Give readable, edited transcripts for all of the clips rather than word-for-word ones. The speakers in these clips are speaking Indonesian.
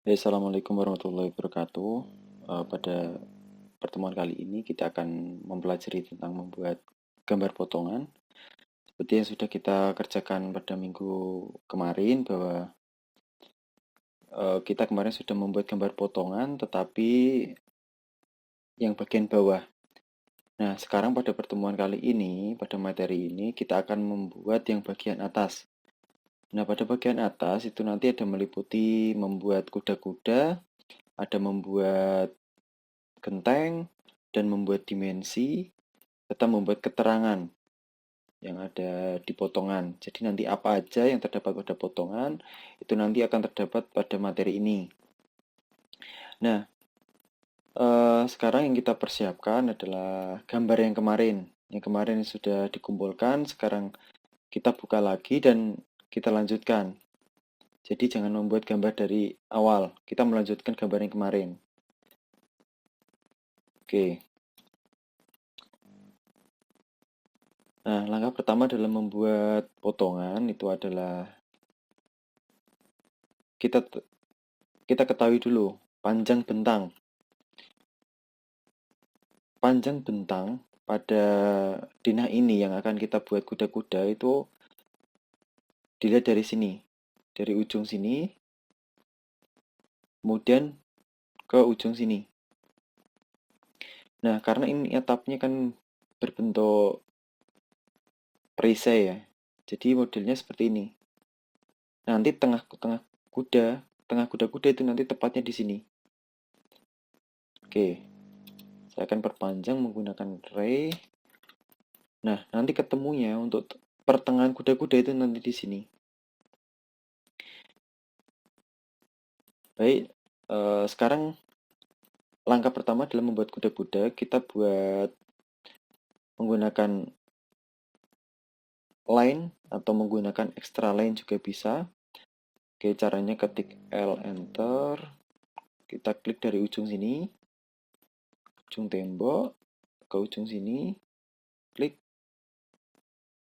Assalamualaikum warahmatullahi wabarakatuh. Pada pertemuan kali ini kita akan mempelajari tentang membuat gambar potongan. Seperti yang sudah kita kerjakan pada minggu kemarin bahwa kita kemarin sudah membuat gambar potongan tetapi yang bagian bawah. Nah, sekarang pada pertemuan kali ini, pada materi ini kita akan membuat yang bagian atas. Nah, pada bagian atas itu nanti ada meliputi membuat kuda-kuda, ada membuat genteng, dan membuat dimensi, serta membuat keterangan yang ada di potongan. Jadi nanti apa aja yang terdapat pada potongan, itu nanti akan terdapat pada materi ini. Nah, sekarang yang kita persiapkan adalah gambar yang kemarin. Yang kemarin sudah dikumpulkan, sekarang kita buka lagi dan kita lanjutkan. Jadi jangan membuat gambar dari awal, kita melanjutkan gambar yang kemarin. Oke. Nah, langkah pertama dalam membuat potongan itu adalah kita ketahui dulu panjang bentang. Panjang bentang pada denah ini yang akan kita buat kuda-kuda itu dilihat dari sini. Dari ujung sini, kemudian ke ujung sini. Nah, karena ini atapnya kan berbentuk perisai ya. Jadi modelnya seperti ini. Nanti tengah kuda-kuda itu nanti tepatnya di sini. Oke. Saya akan perpanjang menggunakan ray. Nah, nanti ketemunya untuk pertengahan kuda-kuda itu nanti di sini. Baik, sekarang langkah pertama adalah membuat kuda-kuda. Kita buat menggunakan line atau menggunakan extra line juga bisa. Oke, caranya ketik L enter. Kita klik dari ujung sini, ujung tembok, ke ujung sini, klik.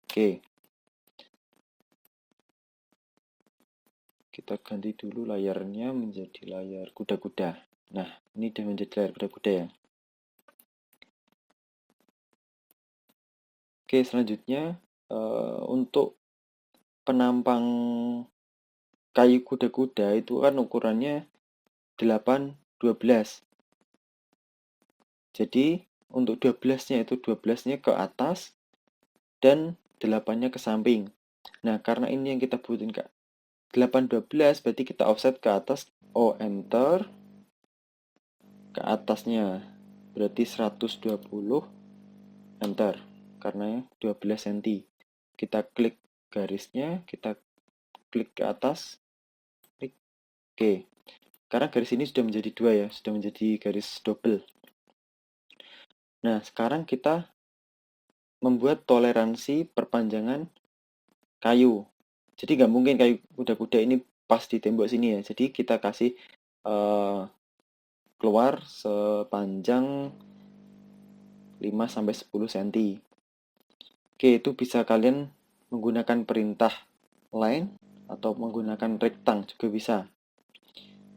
Oke. Kita ganti dulu layarnya menjadi layar kuda-kuda. Nah, ini sudah menjadi layar kuda-kuda ya. Oke, selanjutnya untuk penampang kayu kuda-kuda itu kan ukurannya 8-12. Jadi untuk 12-nya itu 12-nya ke atas dan 8-nya ke samping. Nah, karena ini yang kita butuhin Kak. 8-12 berarti kita offset ke atas. Oh, enter. Ke atasnya berarti 120. Enter. Karena 12 cm. Kita klik garisnya, kita klik ke atas. Klik. Oke. Karena garis ini sudah menjadi 2 ya, sudah menjadi garis double. Nah, sekarang kita membuat toleransi perpanjangan kayu. Jadi nggak mungkin kayu kuda-kuda ini pas di tembok sini ya. Jadi kita kasih keluar sepanjang 5-10 cm. Oke, itu bisa kalian menggunakan perintah line atau menggunakan rectang juga bisa.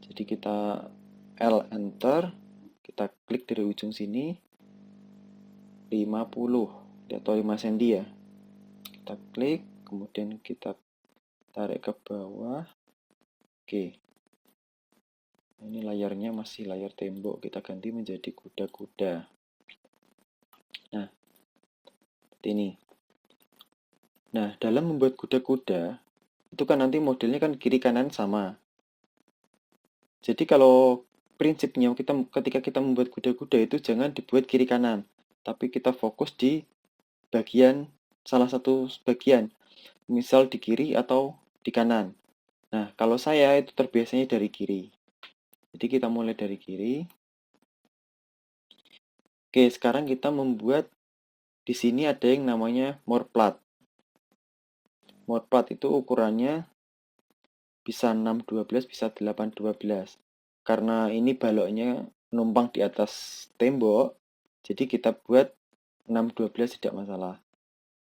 Jadi kita L enter, kita klik dari ujung sini 50 atau 5 cm ya. Kita klik, kemudian kita tarik ke bawah. Oke. Ini layarnya masih layar tembok, kita ganti menjadi kuda-kuda. Nah, seperti ini. Nah, dalam membuat kuda-kuda, itu kan nanti modelnya kan kiri kanan sama. Jadi kalau prinsipnya ketika kita membuat kuda-kuda itu jangan dibuat kiri kanan, tapi kita fokus di salah satu bagian, misal di kiri atau di kanan. Nah, kalau saya itu terbiasanya dari kiri. Jadi kita mulai dari kiri. Oke, sekarang kita membuat di sini ada yang namanya more plat. More plat itu ukurannya bisa 6-12, bisa 8-12. Karena ini baloknya numpang di atas tembok, jadi kita buat 6-12 tidak masalah.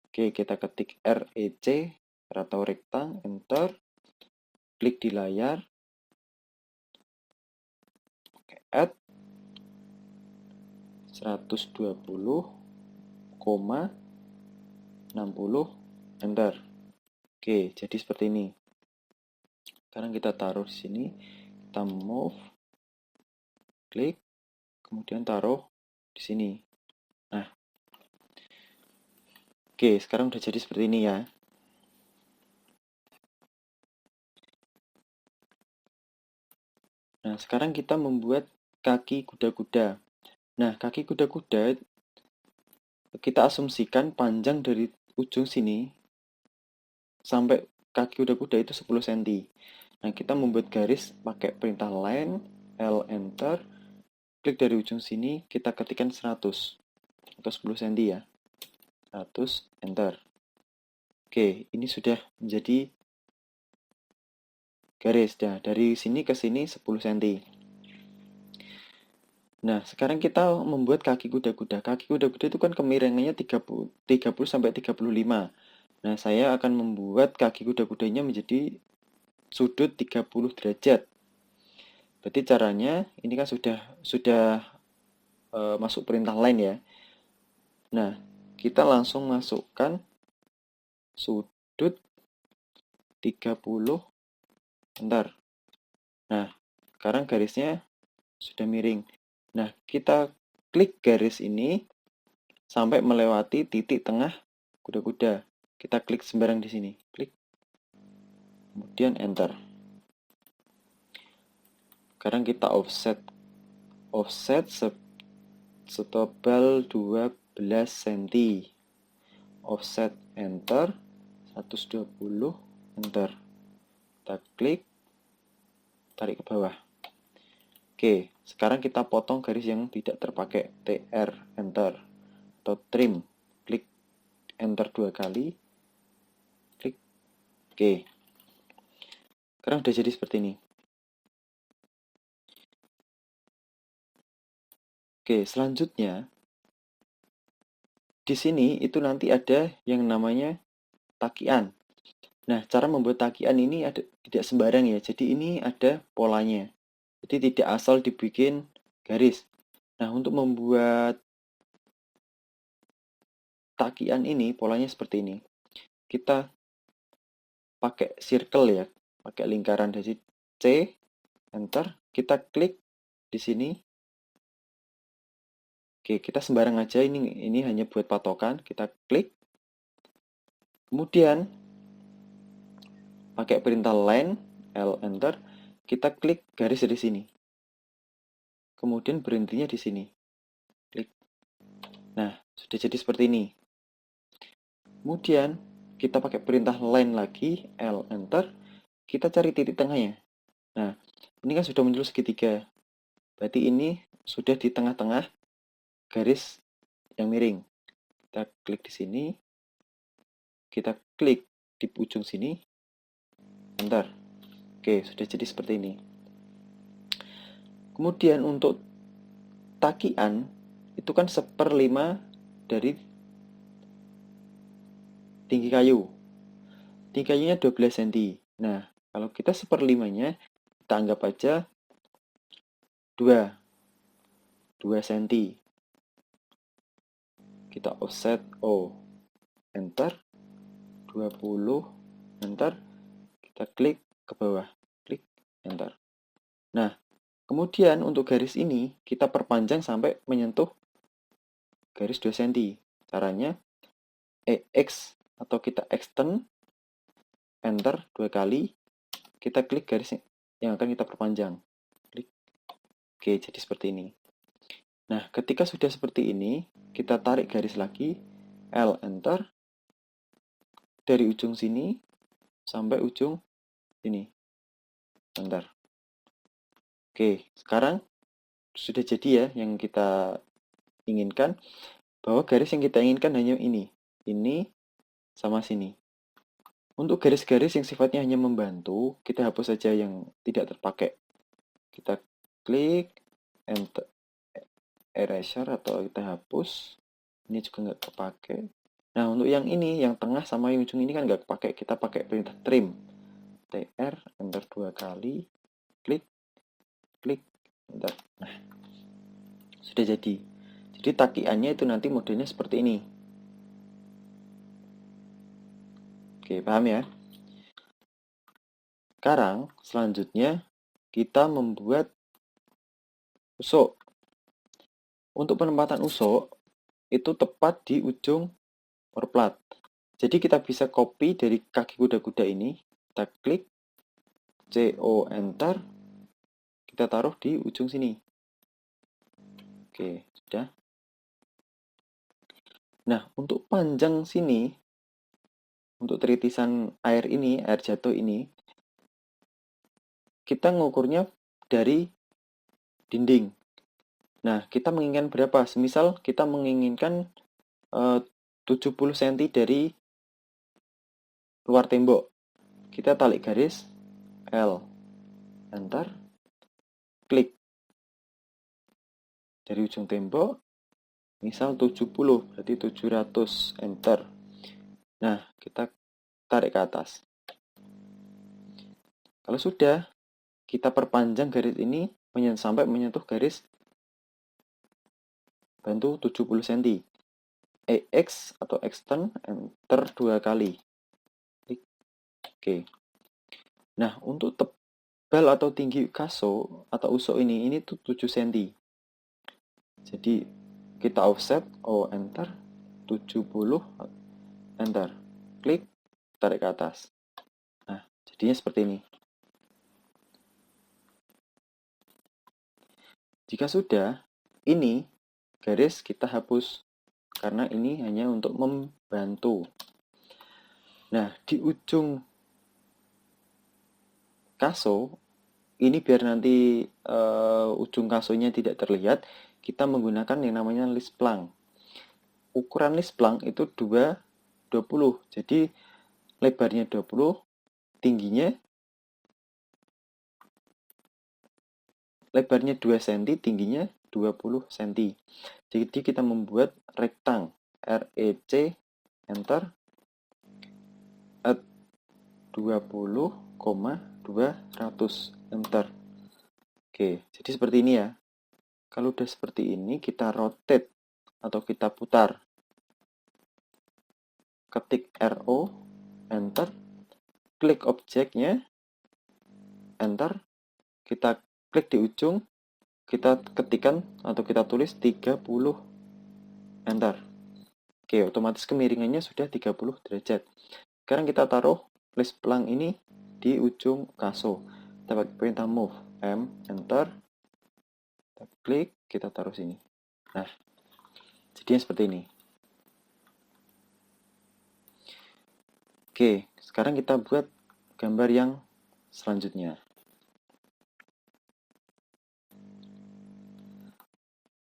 Oke, kita ketik REC atau rektang, enter, klik di layar. add 120,60, enter. Oke, jadi seperti ini. Sekarang kita taruh di sini, kita move, klik, kemudian taruh di sini. Nah, oke, sekarang udah jadi seperti ini ya. Nah, sekarang kita membuat kaki kuda-kuda. Nah, kaki kuda-kuda kita asumsikan panjang dari ujung sini sampai kaki kuda-kuda itu 10 cm. Nah, kita membuat garis pakai perintah line, L enter, klik dari ujung sini, kita ketikkan 100 atau 10 cm ya. 100, enter. Oke, ini sudah menjadi garis. Nah, dari sini ke sini 10 cm. Nah, sekarang kita membuat kaki kuda-kuda. Kaki kuda-kuda itu kan kemiringannya 30 sampai 35. Nah, saya akan membuat kaki kuda-kudanya menjadi sudut 30 derajat. Berarti caranya ini kan sudah masuk perintah line ya. Nah, kita langsung masukkan sudut 30, bentar. Nah, sekarang garisnya sudah miring. Nah, kita klik garis ini sampai melewati titik tengah kuda-kuda. Kita klik sembarang di sini. Klik. Kemudian enter. Sekarang kita offset setebal 12 cm. Offset enter 120, enter. Kita klik, tarik ke bawah. Oke, sekarang kita potong garis yang tidak terpakai. TR, enter. Atau trim, klik enter 2 kali. Klik. Oke. Sekarang udah jadi seperti ini. Oke, selanjutnya di sini itu nanti ada yang namanya takian. Nah, cara membuat takian ini tidak sembarang ya. Jadi ini ada polanya. Jadi tidak asal dibikin garis. Nah, untuk membuat takian ini polanya seperti ini. Kita pakai circle ya, pakai lingkaran dari C, enter, kita klik di sini. Oke, kita sembarang aja, ini hanya buat patokan, kita klik. Kemudian pakai perintah line, L enter, kita klik garis dari sini. Kemudian berhentinya di sini. Klik. Nah, sudah jadi seperti ini. Kemudian kita pakai perintah line lagi, L enter, kita cari titik tengahnya. Nah, ini kan sudah muncul segitiga. Berarti ini sudah di tengah-tengah garis yang miring. Kita klik di sini, kita klik di ujung sini, enter. Oke, sudah jadi seperti ini. Kemudian untuk takian, itu kan 1/5 dari tinggi kayu. Tinggi kayunya 12 cm. Nah, kalau kita 1/5-nya, kita anggap aja 2 cm. Kita offset O, enter, 20, enter, kita klik ke bawah, klik, enter. Nah, kemudian untuk garis ini, kita perpanjang sampai menyentuh garis 2 cm. Caranya, EX atau kita extend, enter 2 kali, kita klik garis yang akan kita perpanjang. Klik. Oke, jadi seperti ini. Nah, ketika sudah seperti ini, kita tarik garis lagi, L enter, dari ujung sini sampai ujung sini. Bentar. Oke, sekarang sudah jadi ya yang kita inginkan, bahwa garis yang kita inginkan hanya ini sama sini. Untuk garis-garis yang sifatnya hanya membantu, kita hapus saja yang tidak terpakai. Kita klik, enter, erasure atau kita hapus. Ini juga nggak terpakai. Nah, untuk yang ini, yang tengah sama yang ujung ini kan nggak pakai. Kita pakai perintah trim. TR, enter 2 kali, klik, klik, Bentar. Nah, sudah jadi. Jadi takiannya itu nanti modelnya seperti ini. Oke, paham ya? Sekarang, selanjutnya kita membuat usuk. Untuk penempatan usuk, itu tepat di ujung plat. Jadi kita bisa copy dari kaki kuda-kuda ini, kita klik, CO Enter, kita taruh di ujung sini. Oke, sudah. Nah, untuk panjang sini, untuk teritisan air ini, air jatuh ini, kita ngukurnya dari dinding. Nah, kita menginginkan berapa? Semisal kita menginginkan 70 cm dari luar tembok. Kita tarik garis L, enter, klik. Dari ujung tembok, misal 70, berarti 700, enter. Nah, kita tarik ke atas. Kalau sudah, kita perpanjang garis ini sampai menyentuh garis bantu 70 cm. EX atau extend, enter 2 kali. Oke. Nah, untuk tebal atau tinggi kaso atau usuk ini tuh 7 cm. Jadi, kita offset, enter, 70, enter. Klik, tarik ke atas. Nah, jadinya seperti ini. Jika sudah, ini garis kita hapus karena ini hanya untuk membantu. Nah, di ujung kaso ini biar nanti ujung kasonya tidak terlihat, kita menggunakan yang namanya list plank. Ukuran list plank itu 20. Jadi lebarnya 20, tingginya lebarnya 2 cm, tingginya 20 cm. Jadi kita membuat rektang REC, enter, at 20,200, enter. Oke, jadi seperti ini ya. Kalau udah seperti ini, kita rotate atau kita putar. Ketik RO, enter, klik objeknya, enter, kita klik di ujung, kita ketikkan atau kita tulis 30, enter. Oke, otomatis kemiringannya sudah 30 derajat. Sekarang kita taruh list plank ini di ujung kaso. Kita pakai perintah move, M, enter, kita klik, kita taruh sini. Nah, jadinya seperti ini. Oke, sekarang kita buat gambar yang selanjutnya.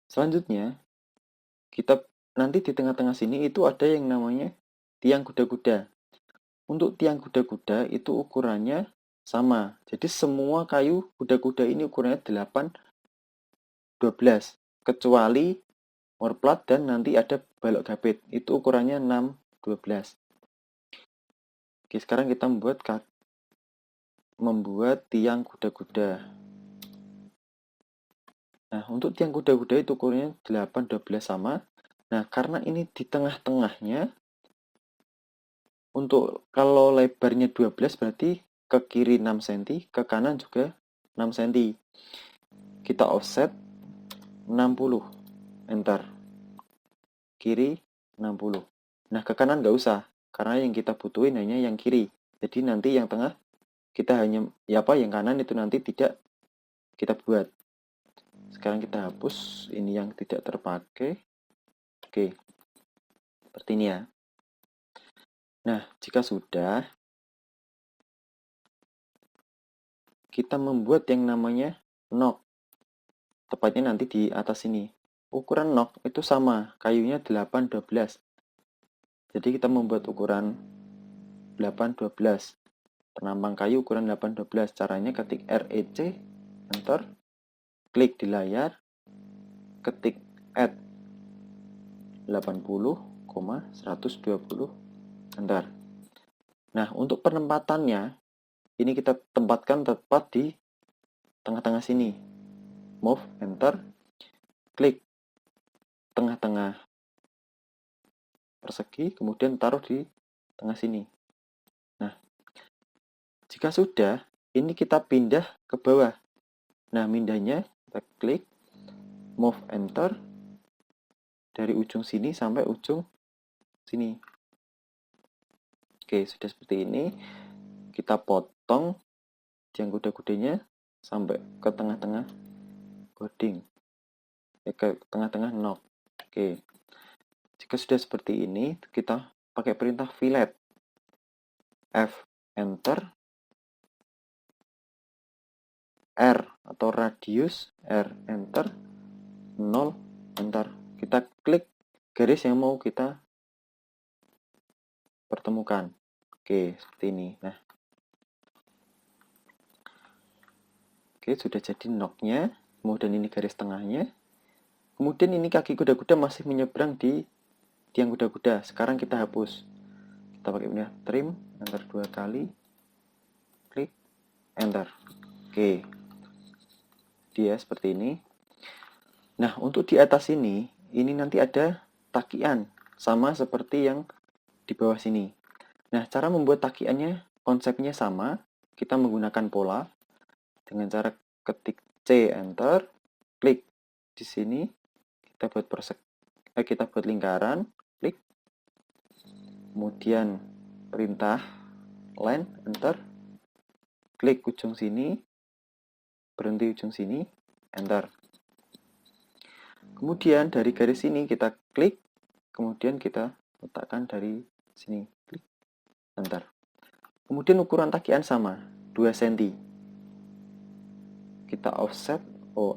Selanjutnya, kita nanti di tengah-tengah sini itu ada yang namanya tiang kuda-kuda. Untuk tiang kuda-kuda itu ukurannya sama. Jadi semua kayu kuda-kuda ini ukurannya 8, 12. Kecuali plat dan nanti ada balok gapit. Itu ukurannya 6, 12. Oke, sekarang kita membuat tiang kuda-kuda. Nah, untuk tiang kuda-kuda itu ukurannya 8, 12 sama. Nah, karena ini di tengah-tengahnya, untuk kalau lebarnya 12 berarti ke kiri 6 cm, ke kanan juga 6 cm. Kita offset 60, enter. Kiri 60. Nah, ke kanan nggak usah, karena yang kita butuhin hanya yang kiri. Jadi nanti yang tengah kita hanya, yang kanan itu nanti tidak kita buat. Sekarang kita hapus ini yang tidak terpakai. Oke, seperti ini ya. Nah, jika sudah, kita membuat yang namanya knock. Tepatnya nanti di atas sini. Ukuran knock itu sama, kayunya 8, 12. Jadi kita membuat ukuran 8, 12. Penampang kayu ukuran 8, 12. Caranya ketik REC, enter, klik di layar, ketik add 80,120, enter. Nah, untuk penempatannya, ini kita tempatkan tepat di tengah-tengah sini. move, enter, klik tengah-tengah persegi, kemudian taruh di tengah sini. Nah, jika sudah, ini kita pindah ke bawah. Nah, mindahnya kita klik, move, enter, dari ujung sini sampai ujung sini. Oke, sudah seperti ini. Kita potong yang kuda-kudanya sampai ke tengah-tengah boarding. Ke tengah-tengah knock. Oke. Jika sudah seperti ini, kita pakai perintah fillet. F, enter, R atau radius, R, enter, 0, enter. Kita klik garis yang mau kita pertemukan. Oke, seperti ini. Nah, oke, sudah jadi knocknya. Kemudian ini garis tengahnya. Kemudian ini kaki kuda-kuda masih menyeberang di tiang kuda-kuda. Sekarang kita hapus. Kita pakai ini trim, enter 2 kali, klik, enter. Oke, dia seperti ini. Nah, untuk di atas ini nanti ada takian, sama seperti yang di bawah sini. Nah, cara membuat takiannya konsepnya sama. Kita menggunakan pola dengan cara ketik C, enter, klik di sini. Kita buat lingkaran, klik. Kemudian perintah line, enter, klik ujung sini, berhenti ujung sini, enter. Kemudian dari garis sini kita klik, kemudian kita letakkan dari sini, klik, enter. Kemudian ukuran takian sama, 2 cm. Kita offset,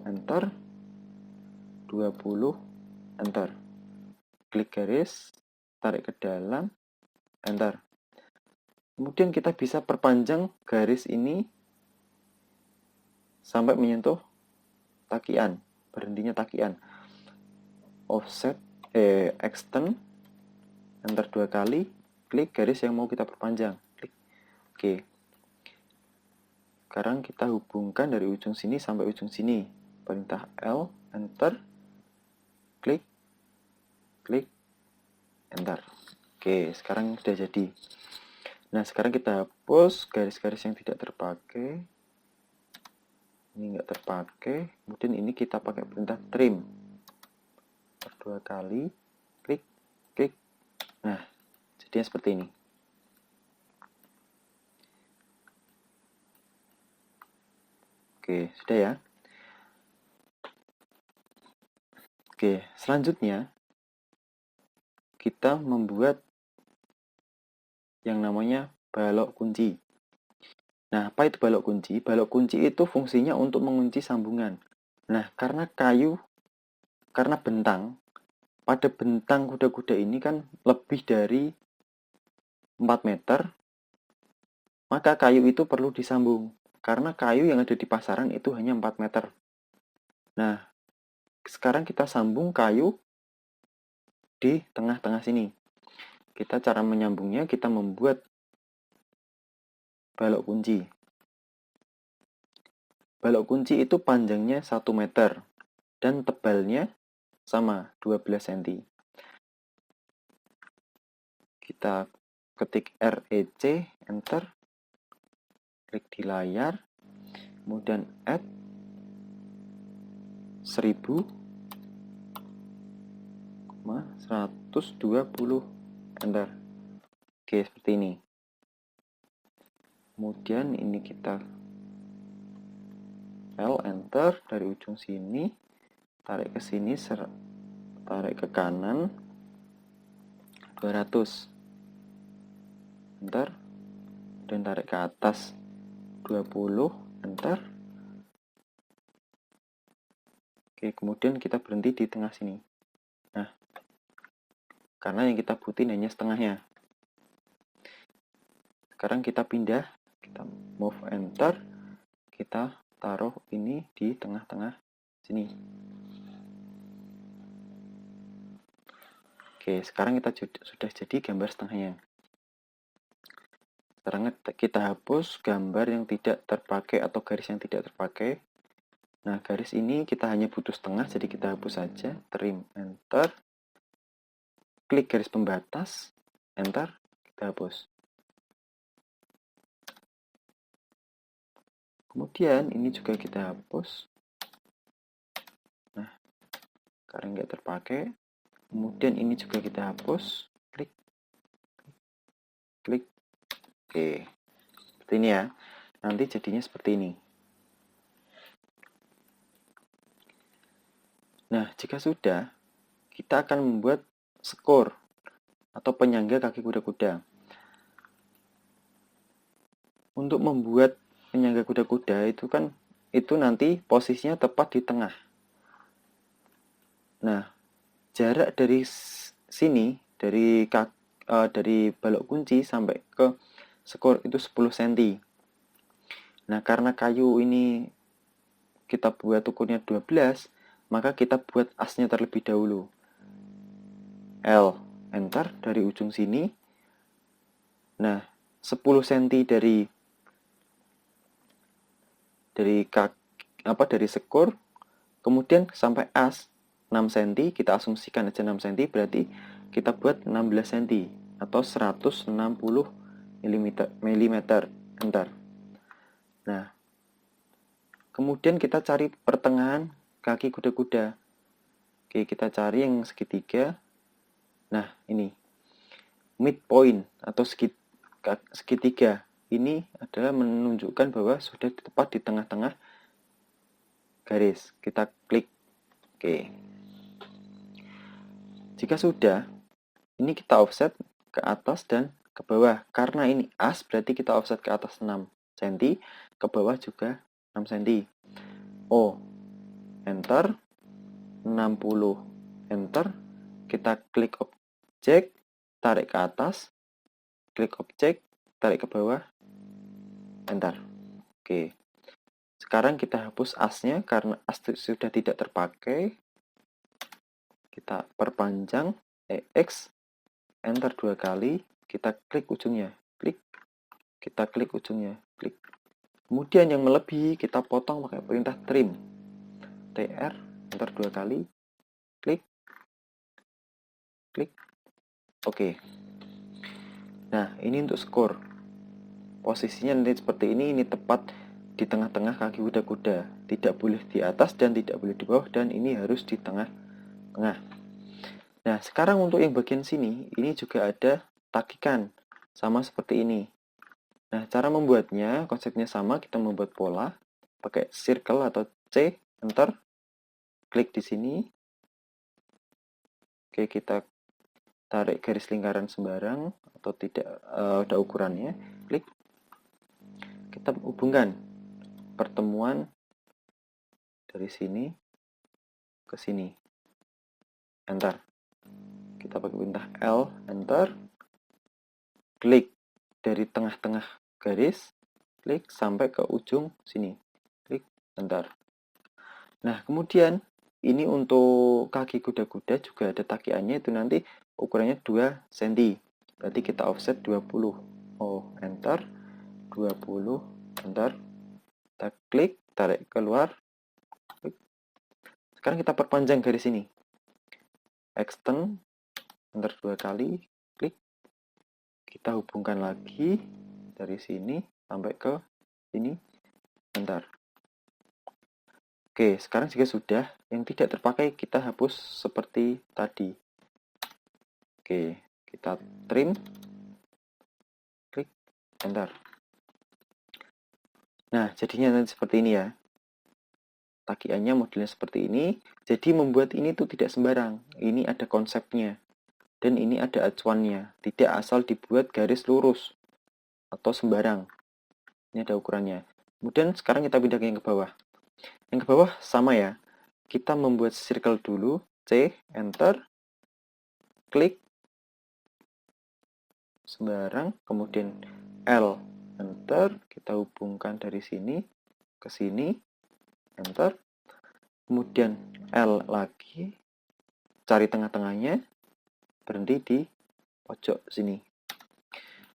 enter, 20, enter. Klik garis, tarik ke dalam, enter. Kemudian kita bisa perpanjang garis ini sampai menyentuh takian, berhentinya takian. Offset, extend, enter 2 kali, klik garis yang mau kita perpanjang, klik. Oke. Sekarang kita hubungkan dari ujung sini sampai ujung sini. Perintah L, enter, klik, klik, enter. Oke, sekarang sudah jadi. Nah, sekarang kita hapus garis-garis yang tidak terpakai. Ini nggak terpakai. Kemudian ini kita pakai perintah trim. 2 kali, klik, klik. Nah, jadinya seperti ini. Oke, sudah ya. Oke, selanjutnya kita membuat yang namanya balok kunci. Nah, apa itu balok kunci? Balok kunci itu fungsinya untuk mengunci sambungan. Nah, karena bentang, pada bentang kuda-kuda ini kan lebih dari 4 meter, maka kayu itu perlu disambung. Karena kayu yang ada di pasaran itu hanya 4 meter. Nah, sekarang kita sambung kayu di tengah-tengah sini. Cara menyambungnya, kita membuat balok kunci. Balok kunci itu panjangnya 1 meter dan tebalnya sama 12 cm. Kita ketik REC, enter, klik di layar, kemudian add 1000,120, enter. Oke, seperti ini. Kemudian ini kita L, enter, dari ujung sini, tarik ke sini, tarik ke kanan, 200, enter, dan tarik ke atas, 20, enter. Oke, kemudian kita berhenti di tengah sini. Nah, karena yang kita butuhin hanya setengahnya. Sekarang kita pindah, kita move, enter, kita taruh ini di tengah-tengah sini. Oke, sekarang kita sudah jadi gambar setengahnya. Sekarang kita hapus gambar yang tidak terpakai atau garis yang tidak terpakai. Nah, garis ini kita hanya butuh setengah, jadi kita hapus saja. Trim, enter. Klik garis pembatas, enter, kita hapus. Kemudian ini juga kita hapus. Nah, karena nggak terpakai. Kemudian ini juga kita hapus. Klik, klik. Oke, seperti ini ya. Nanti jadinya seperti ini. Nah, jika sudah, kita akan membuat skor atau penyangga kaki kuda-kuda. Untuk membuat penyangga kuda-kuda itu nanti posisinya tepat di tengah. Nah, jarak dari sini dari balok kunci sampai ke skor itu 10 cm. Nah, karena kayu ini kita buat ukurnya 12, maka kita buat asnya terlebih dahulu. L, enter dari ujung sini. Nah, 10 cm dari skor, kemudian sampai as 6 cm, kita asumsikan aja 6 cm, berarti kita buat 16 cm atau 160 mm, enter. Nah, kemudian kita cari pertengahan kaki kuda-kuda. Oke, kita cari yang segitiga. Nah, ini midpoint atau segitiga. Ini adalah menunjukkan bahwa sudah tepat di tengah-tengah garis. Kita klik. Oke. Jika sudah, ini kita offset ke atas dan ke bawah. Karena ini as, berarti kita offset ke atas 6 cm, ke bawah juga 6 cm. O, enter, 60, enter. Kita klik objek, tarik ke atas, klik objek, tarik ke bawah, enter. Oke. Sekarang kita hapus asnya karena as sudah tidak terpakai. Kita perpanjang EX, enter 2 kali, kita klik ujungnya, klik. Kita klik ujungnya, klik. Kemudian yang melebihi kita potong pakai perintah trim. TR, enter 2 kali, klik. Klik. Oke. Nah, ini untuk skor. Posisinya nanti seperti ini tepat di tengah-tengah kaki kuda-kuda. Tidak boleh di atas dan tidak boleh di bawah, dan ini harus di tengah-tengah. Nah, sekarang untuk yang bagian sini, ini juga ada takikan. Sama seperti ini. Nah, cara membuatnya, konsepnya sama, kita membuat pola. Pakai circle atau C, enter. Klik di sini. Oke, kita tarik garis lingkaran sembarang atau tidak ada ukurannya, klik. Kita hubungkan pertemuan dari sini ke sini, enter. Kita pakai perintah L, enter. Klik dari tengah-tengah garis, klik sampai ke ujung sini, klik, enter. Nah, kemudian ini untuk kaki kuda-kuda juga ada takiannya, itu nanti ukurannya 2 cm. Berarti kita offset 20. Oh, enter. 20, enter. Kita klik, tarik keluar. Klik. Sekarang kita perpanjang garis ini. Extend, enter 2 kali, klik. Kita hubungkan lagi dari sini sampai ke sini, enter. Oke, sekarang jika sudah, yang tidak terpakai kita hapus seperti tadi. Oke, kita trim, klik, enter. Nah, jadinya nanti seperti ini ya. Takiannya modelnya seperti ini. Jadi membuat ini tuh tidak sembarang. Ini ada konsepnya. Dan ini ada acuannya. Tidak asal dibuat garis lurus atau sembarang. Ini ada ukurannya. Kemudian sekarang kita pindah ke yang ke bawah. Yang ke bawah sama ya. Kita membuat circle dulu. C, enter. Klik. Sembarang. Kemudian L, enter. Kita hubungkan dari sini ke sini. Enter. Kemudian L lagi. Cari tengah-tengahnya. Berhenti di pojok sini.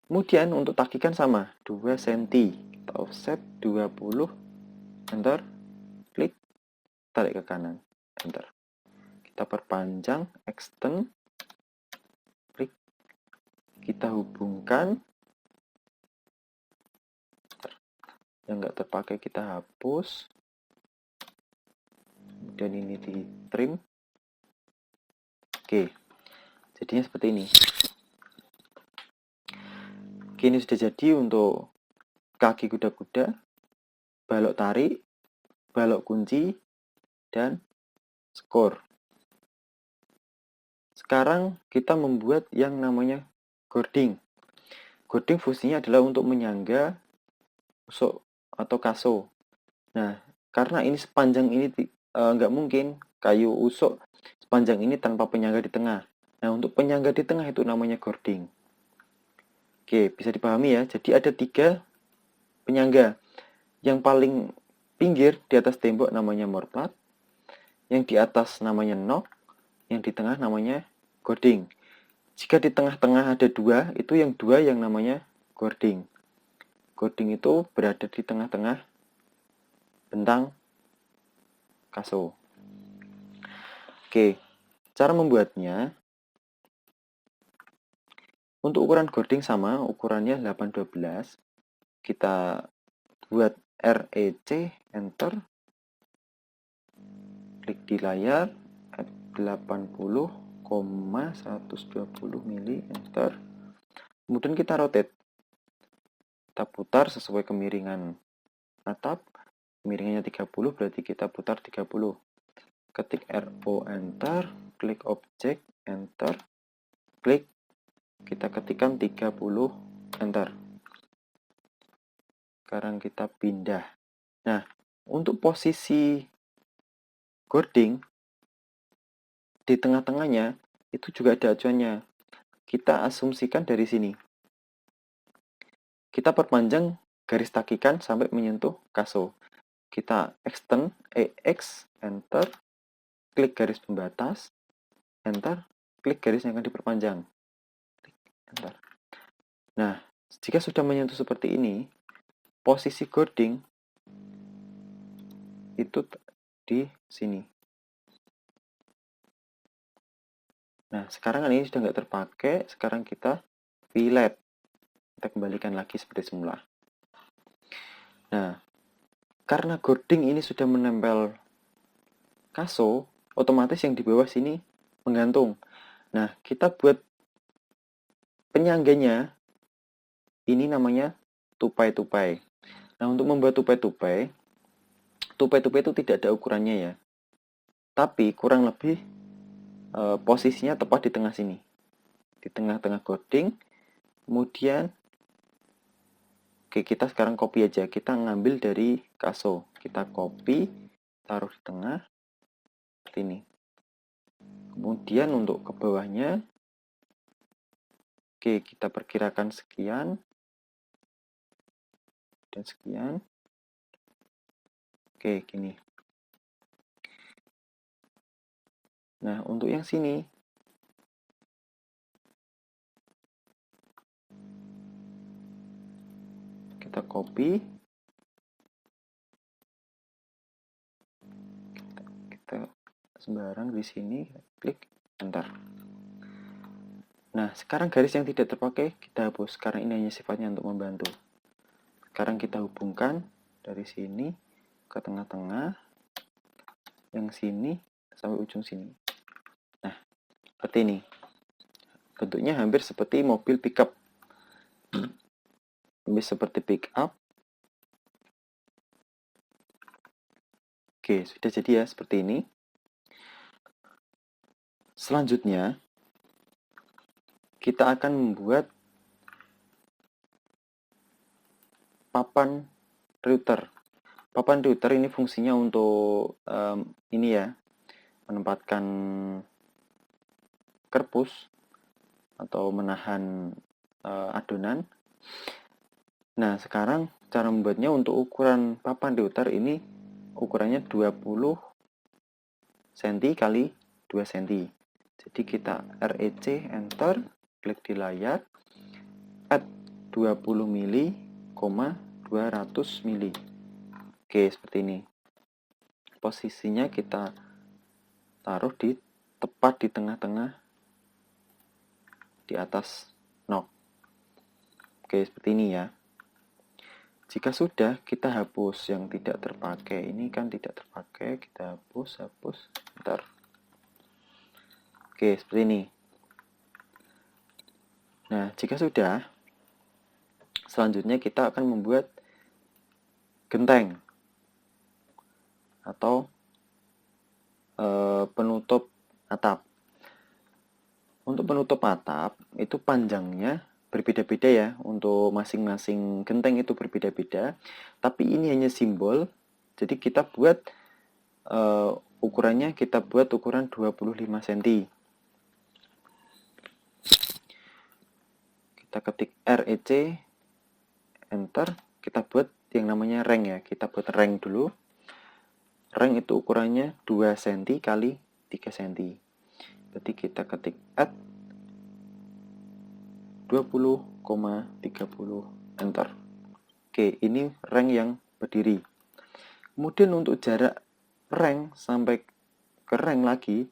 Kemudian untuk takikan sama. 2 cm. Kita offset 20. Enter. Klik. tarik ke kanan, enter. Kita perpanjang, extend, klik, kita hubungkan, yang nggak terpakai kita hapus, dan ini di trim. Oke, jadinya seperti ini. Oke, ini sudah jadi untuk kaki kuda-kuda, balok tarik, balok kunci, dan skor. Sekarang kita membuat yang namanya gording. Gording fungsinya adalah untuk menyangga usuk atau kaso. Nah, karena ini sepanjang ini nggak mungkin kayu usuk sepanjang ini tanpa penyangga di tengah. Nah, untuk penyangga di tengah itu namanya gording. Oke, bisa dipahami ya. Jadi ada 3 penyangga. Yang paling pinggir di atas tembok namanya morplat, yang di atas namanya knock, yang di tengah namanya gording. Jika di tengah-tengah ada 2, itu yang 2 yang namanya gording. Gording itu berada di tengah-tengah bentang kaso. Oke, cara membuatnya. Untuk ukuran gording sama, ukurannya 812. Kita buat REC, enter. Klik di layar, 80,120 mili, enter. Kemudian kita rotate. Kita putar sesuai kemiringan atap. Kemiringannya 30, berarti kita putar 30. Ketik RO, enter. Klik objek, enter. Klik. Kita ketikkan 30, enter. Sekarang kita pindah. Nah, untuk posisi gording di tengah-tengahnya itu juga ada acuannya. Kita asumsikan dari sini. Kita perpanjang garis takikan sampai menyentuh kaso. Kita extend, EX, enter. Klik garis pembatas, enter. Klik garis yang akan diperpanjang. Klik, enter. Nah, jika sudah menyentuh seperti ini, posisi gording itu di sini. Nah, sekarang ini sudah nggak terpakai. Sekarang kita fillet. Kita kembalikan lagi seperti semula. Nah, karena gording ini sudah menempel kaso, otomatis yang di bawah sini menggantung. Nah, kita buat penyangganya, ini namanya tupai-tupai. Nah, untuk membuat tupai-tupai itu tidak ada ukurannya ya. Tapi kurang lebih posisinya tepat di tengah sini. Di tengah-tengah gording. Kemudian, oke, kita sekarang copy aja. Kita ngambil dari kaso. Kita copy, taruh di tengah. Seperti ini. Kemudian untuk ke bawahnya, oke, kita perkirakan sekian. Dan sekian. Oke, gini. Nah, untuk yang sini, kita copy. Kita sembarang di sini, klik, enter. Nah, sekarang garis yang tidak terpakai, kita hapus. Karena ini hanya sifatnya untuk membantu. Sekarang kita hubungkan dari sini ke tengah-tengah, yang sini sampai ujung sini. Nah, seperti ini. Bentuknya hampir seperti mobil pickup. Hampir seperti pickup. Oke, sudah jadi ya, seperti ini. Selanjutnya, kita akan membuat papan router. Papan router ini fungsinya untuk ini ya, menempatkan kerpus atau menahan adonan. Nah, sekarang cara membuatnya untuk ukuran papan router ini ukurannya 20 cm kali 2 cm. Jadi kita REC, enter, klik di layar, add 20 mili, 200 mili. Oke, seperti ini. posisinya kita taruh tepat di tengah-tengah di atas knob. Oke, seperti ini ya. Jika sudah, kita hapus yang tidak terpakai. Ini kan tidak terpakai, kita hapus. Bentar. Oke, seperti ini. Nah, jika sudah, selanjutnya kita akan membuat genteng atau penutup atap. Untuk penutup atap, itu panjangnya berbeda-beda ya. Untuk masing-masing genteng itu berbeda-beda. Tapi ini hanya simbol. Jadi kita buat ukurannya, kita buat ukuran 25 cm. Kita ketik REC, enter, kita buat yang namanya reng ya. Kita buat reng dulu. Reng itu ukurannya 2 cm kali 3 cm. Berarti kita ketik add 20,30, enter. Oke, ini reng yang berdiri. Kemudian untuk jarak reng sampai ke reng lagi,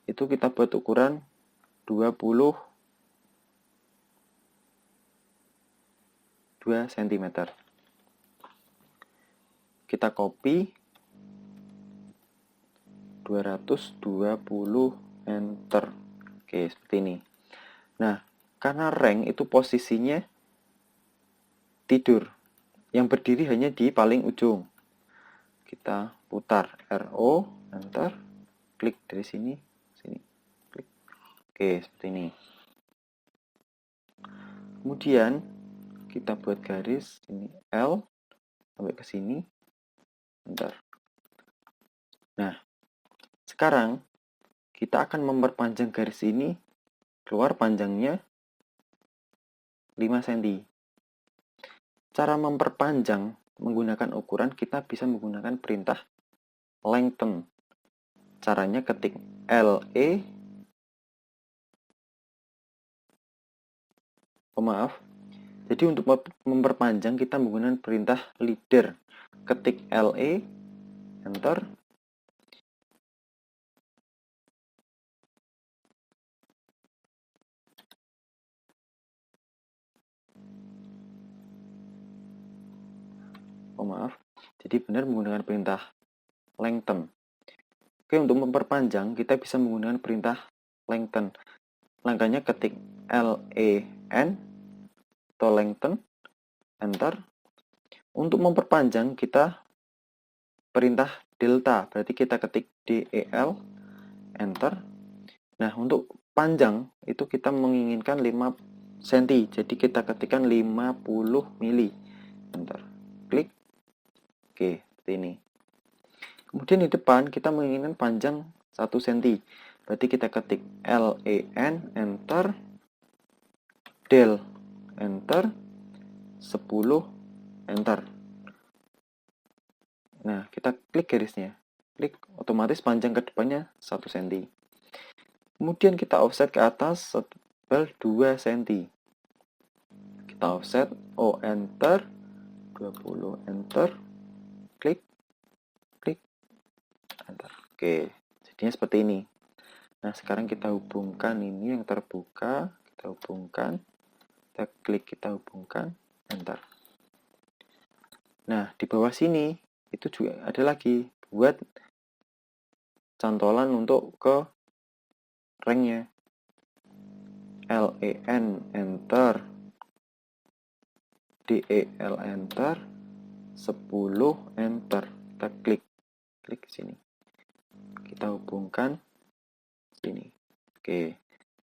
itu kita buat ukuran 22 cm. Kita copy 220, enter. Oke, seperti ini. Nah, karena reng itu posisinya tidur, yang berdiri hanya di paling ujung. Kita putar RO, enter, klik dari sini, klik. Oke, seperti ini. Kemudian kita buat garis ini L sampai ke sini, enter. Nah, sekarang kita akan memperpanjang garis ini keluar panjangnya 5 cm. Cara memperpanjang menggunakan ukuran, kita bisa menggunakan perintah lengthen. Caranya ketik LE, jadi untuk memperpanjang kita menggunakan perintah leader. Ketik LE, enter. Jadi benar menggunakan perintah lengthen. Oke, untuk memperpanjang kita bisa menggunakan perintah lengthen. Langkahnya ketik LEN atau lengthen, enter. Untuk memperpanjang kita perintah delta, berarti kita ketik DEL, enter. Nah, untuk panjang itu kita menginginkan 5 cm, jadi kita ketikkan 50 mili, enter. Klik. Oke, seperti ini. Kemudian di depan kita menginginkan panjang 1 cm, berarti kita ketik LEN, enter, del, enter, 10, enter. Nah, kita klik garisnya. Klik, otomatis panjang ke depannya 1 cm. Kemudian kita offset ke atas setebal 2 cm. Kita offset, enter, 20, enter, klik, enter. Oke, jadinya seperti ini. Nah, sekarang kita hubungkan ini yang terbuka, kita hubungkan, kita klik, kita hubungkan, enter. Nah, di bawah sini itu juga ada lagi buat cantolan untuk ke rengnya. LEN, enter, DEL, enter, 10, enter. Kita klik sini. Kita hubungkan sini. Oke,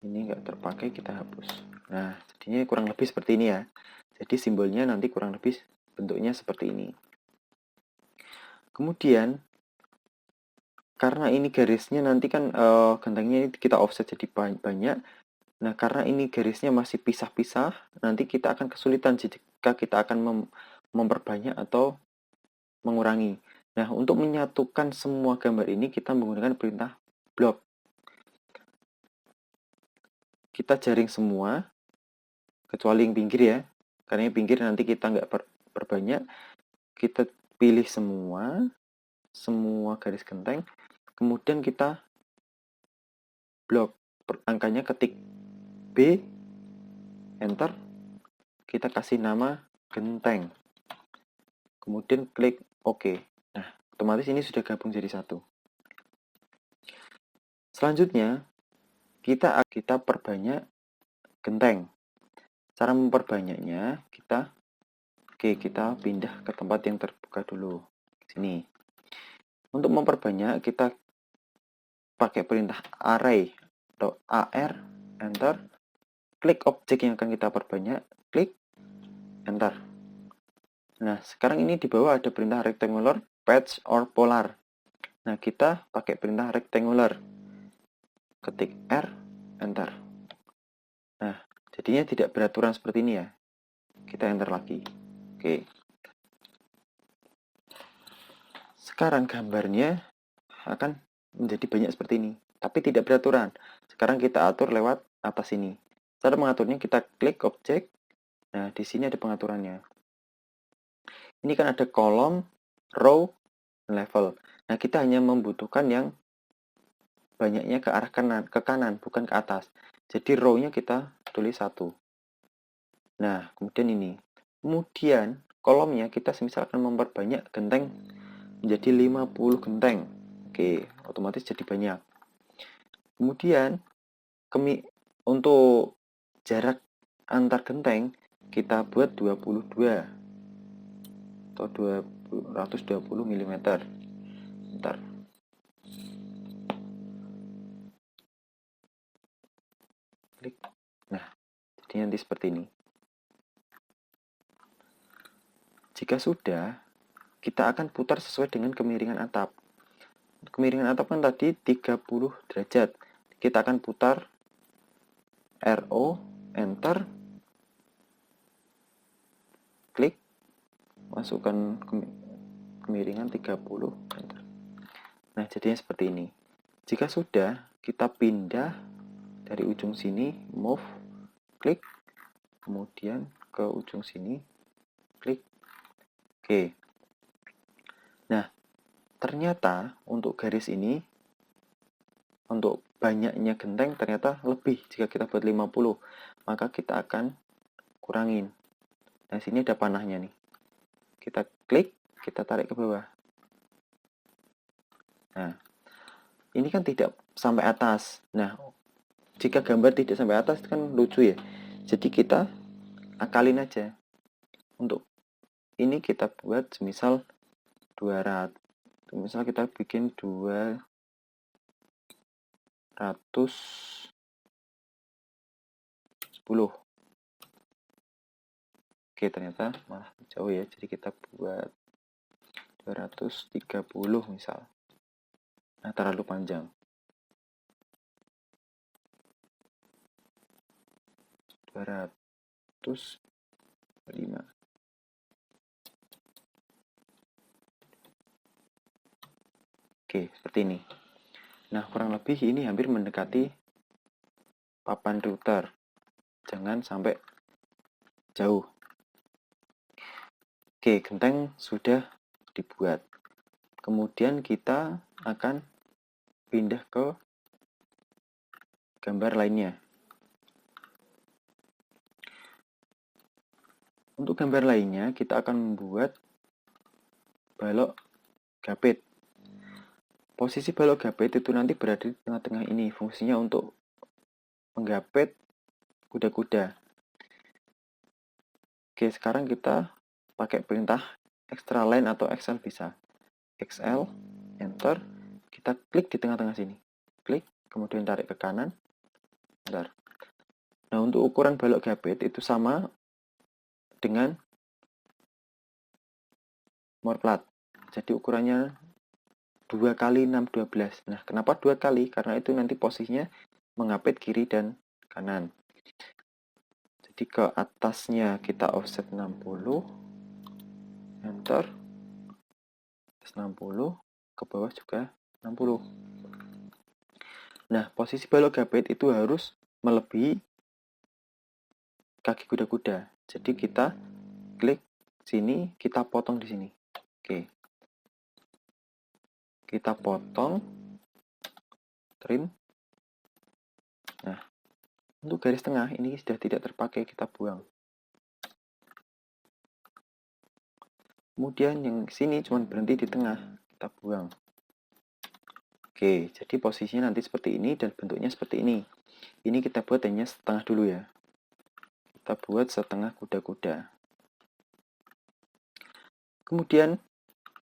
ini nggak terpakai, kita hapus. Nah, jadinya kurang lebih seperti ini ya. Jadi simbolnya nanti kurang lebih bentuknya seperti ini. Kemudian karena ini garisnya nanti kan gentengnya ini kita offset jadi banyak. Nah, karena ini garisnya masih pisah-pisah, nanti kita akan kesulitan jika kita akan memperbanyak atau mengurangi. Nah, untuk menyatukan semua gambar ini kita menggunakan perintah block. Kita jaring semua, kecuali yang pinggir ya. Karena yang pinggir nanti kita nggak perbanyak. Kita pilih semua, semua garis genteng, kemudian kita blok angkanya, ketik B, enter, kita kasih nama genteng, kemudian klik OK. Nah, otomatis ini sudah gabung jadi satu. Selanjutnya, kita perbanyak genteng. Cara memperbanyaknya, kita pindah ke tempat yang terbuka dulu. Sini. Untuk memperbanyak, kita pakai perintah array atau AR, enter, klik objek yang akan kita perbanyak, klik, enter. Nah, sekarang ini di bawah ada perintah rectangular, patch, or polar. Nah, kita pakai perintah rectangular. Ketik R, enter. Nah, jadinya tidak beraturan seperti ini ya. Kita enter lagi. Oke. Sekarang gambarnya akan menjadi banyak seperti ini, tapi tidak beraturan. Sekarang kita atur lewat atas ini. Cara mengaturnya, kita klik objek. Nah, di sini ada pengaturannya. Ini kan ada kolom, row, level. Nah, kita hanya membutuhkan yang banyaknya ke arah kanan, bukan ke atas. Jadi row-nya kita tulis 1. Nah, kemudian ini. Kemudian kolomnya kita misalkan memperbanyak genteng menjadi 50 genteng. Oke, otomatis jadi banyak. Kemudian untuk jarak antar genteng kita buat 22 atau 220 mm. Bentar. Klik. Nah, jadi nanti seperti ini. Jika sudah, kita akan putar sesuai dengan kemiringan atap. Kemiringan atap kan tadi 30 derajat. Kita akan putar RO, enter, klik, masukkan kemiringan 30, enter. Nah, jadinya seperti ini. Jika sudah, kita pindah dari ujung sini, move, klik, kemudian ke ujung sini, klik. Oke. Nah, ternyata untuk garis ini, untuk banyaknya genteng ternyata lebih jika kita buat 50. Maka kita akan kurangin. Nah, sini ada panahnya nih. Kita klik, kita tarik ke bawah. Nah, ini kan tidak sampai atas. Nah, jika gambar tidak sampai atas kan lucu ya. Jadi kita akalin aja. Untuk ini kita buat semisal 200. Misal kita bikin 210. Oke, ternyata malah jauh ya. Jadi kita buat 230 misal. Nah, terlalu panjang. 205. Oke, seperti ini. Nah, kurang lebih ini hampir mendekati papan router. Jangan sampai jauh. Oke, genteng sudah dibuat. Kemudian kita akan pindah ke gambar lainnya. Untuk gambar lainnya, kita akan membuat balok gapit. Posisi balok gapit itu nanti berada di tengah-tengah ini. Fungsinya untuk menggapit kuda-kuda. Oke, sekarang kita pakai perintah extra line atau XL bisa. XL, enter, kita klik di tengah-tengah sini. Klik, kemudian tarik ke kanan. Bentar. Nah, untuk ukuran balok gapit itu sama dengan morplat. Jadi ukurannya 2 kali 6, 12. Nah, kenapa 2 kali? Karena itu nanti posisinya mengapit kiri dan kanan. Jadi ke atasnya kita offset 60, enter, 60, ke bawah juga 60. Nah, posisi balok gapit itu harus melebihi kaki kuda-kuda. Jadi kita klik sini, kita potong di sini. Oke. kita potong, trim. Nah, untuk garis tengah ini sudah tidak terpakai, kita buang. Kemudian yang sini cuma berhenti di tengah, kita buang. Oke, jadi posisinya nanti seperti ini dan bentuknya seperti ini. Ini kita buat hanya setengah dulu ya. Kita buat setengah kuda-kuda. Kemudian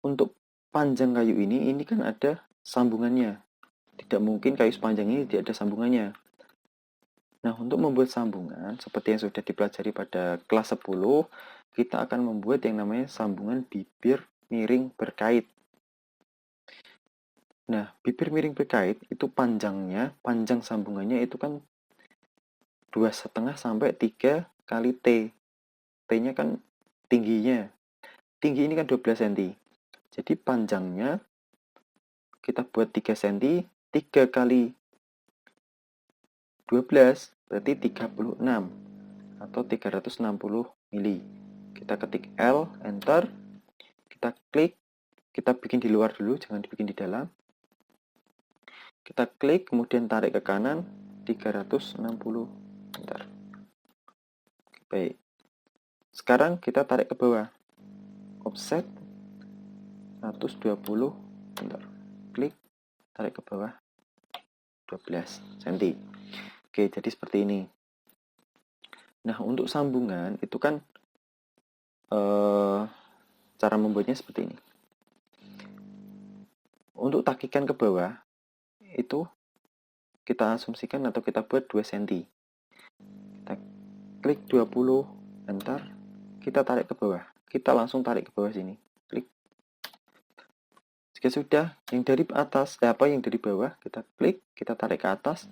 untuk panjang kayu ini kan ada sambungannya. Tidak mungkin kayu sepanjang ini tidak ada sambungannya. Nah, untuk membuat sambungan, seperti yang sudah dipelajari pada kelas 10, kita akan membuat yang namanya sambungan bibir miring berkait. Nah, bibir miring berkait itu panjang sambungannya itu kan 2,5 sampai 3 kali T. T-nya kan tingginya. Tinggi ini kan 12 cm. Jadi panjangnya kita buat 3 cm, 3 kali 12 berarti 36 atau 360 mili. Kita ketik L, enter, kita klik, kita bikin di luar dulu, jangan dibikin di dalam. Kita klik, kemudian tarik ke kanan, 360, enter. Baik. Sekarang kita tarik ke bawah. Offset 120, enter. Klik, tarik ke bawah 12 cm. Oke, jadi seperti ini. Nah, untuk sambungan itu kan cara membuatnya seperti ini. Untuk takikan ke bawah itu kita asumsikan atau kita buat 2 cm. Kita klik 20, enter, kita tarik ke bawah. Kita langsung tarik ke bawah sini. Klik. Jika sudah, yang dari atas, yang dari bawah, kita klik, kita tarik ke atas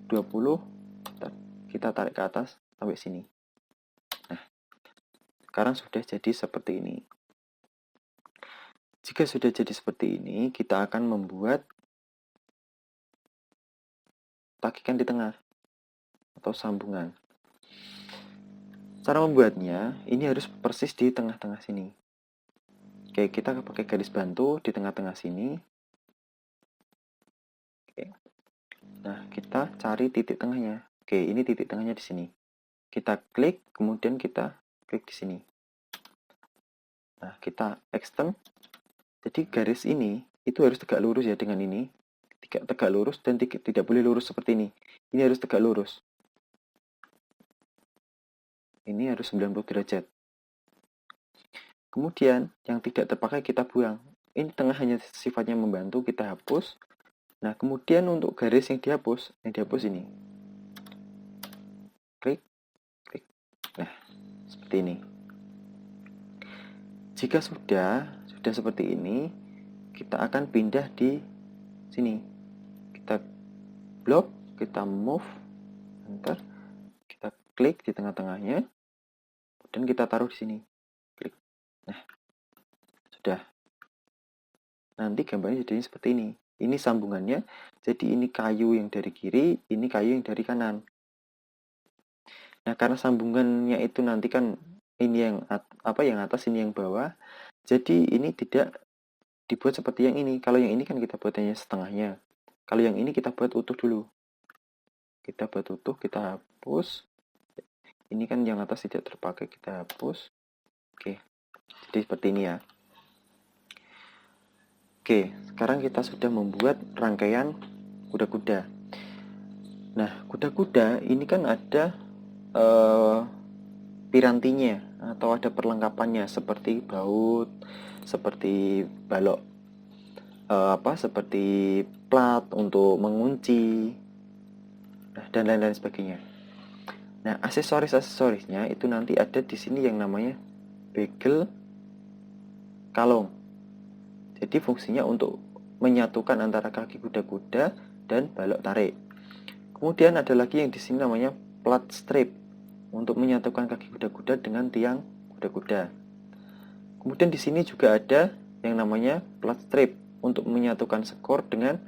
20, kita tarik ke atas sampai sini. Nah, sekarang sudah jadi seperti ini. Jika sudah jadi seperti ini, kita akan membuat takikan di tengah atau sambungan. Cara membuatnya, ini harus persis di tengah-tengah sini. Oke, kita pakai garis bantu di tengah-tengah sini. Oke. Nah, kita cari titik tengahnya. Oke, ini titik tengahnya di sini. Kita klik, kemudian kita klik di sini. Nah, kita extend. Jadi garis ini itu harus tegak lurus ya dengan ini. Tegak lurus dan tidak boleh lurus seperti ini. Ini harus tegak lurus. Ini harus 90 derajat. Kemudian yang tidak terpakai kita buang. Ini tengah hanya sifatnya membantu, kita hapus. Nah, kemudian untuk garis yang dihapus ini. Klik, klik. Nah, seperti ini. Jika sudah seperti ini, kita akan pindah di sini. Kita blok, kita move, enter, kita klik di tengah-tengahnya, dan kita taruh di sini. Klik. Nah, sudah. Nanti gambarnya jadi seperti ini. Ini sambungannya, jadi ini kayu yang dari kiri, ini kayu yang dari kanan. Nah, karena sambungannya itu nanti kan ini yang atas, ini yang bawah. Jadi ini tidak dibuat seperti yang ini. Kalau yang ini kan kita buat hanya setengahnya. Kalau yang ini kita buat utuh dulu. Kita buat utuh, kita hapus. Ini kan yang atas tidak terpakai, kita hapus. Oke, jadi seperti ini ya. Oke, sekarang kita sudah membuat rangkaian kuda-kuda. Nah, kuda-kuda ini kan ada pirantinya atau ada perlengkapannya seperti baut, seperti balok, seperti plat untuk mengunci, dan lain-lain sebagainya. Nah, aksesorisnya itu nanti ada di sini yang namanya bagel kalung. Jadi fungsinya untuk menyatukan antara kaki kuda-kuda dan balok tarik. Kemudian ada lagi yang di sini namanya plat strip untuk menyatukan kaki kuda-kuda dengan tiang kuda-kuda. Kemudian di sini juga ada yang namanya plat strip untuk menyatukan skor dengan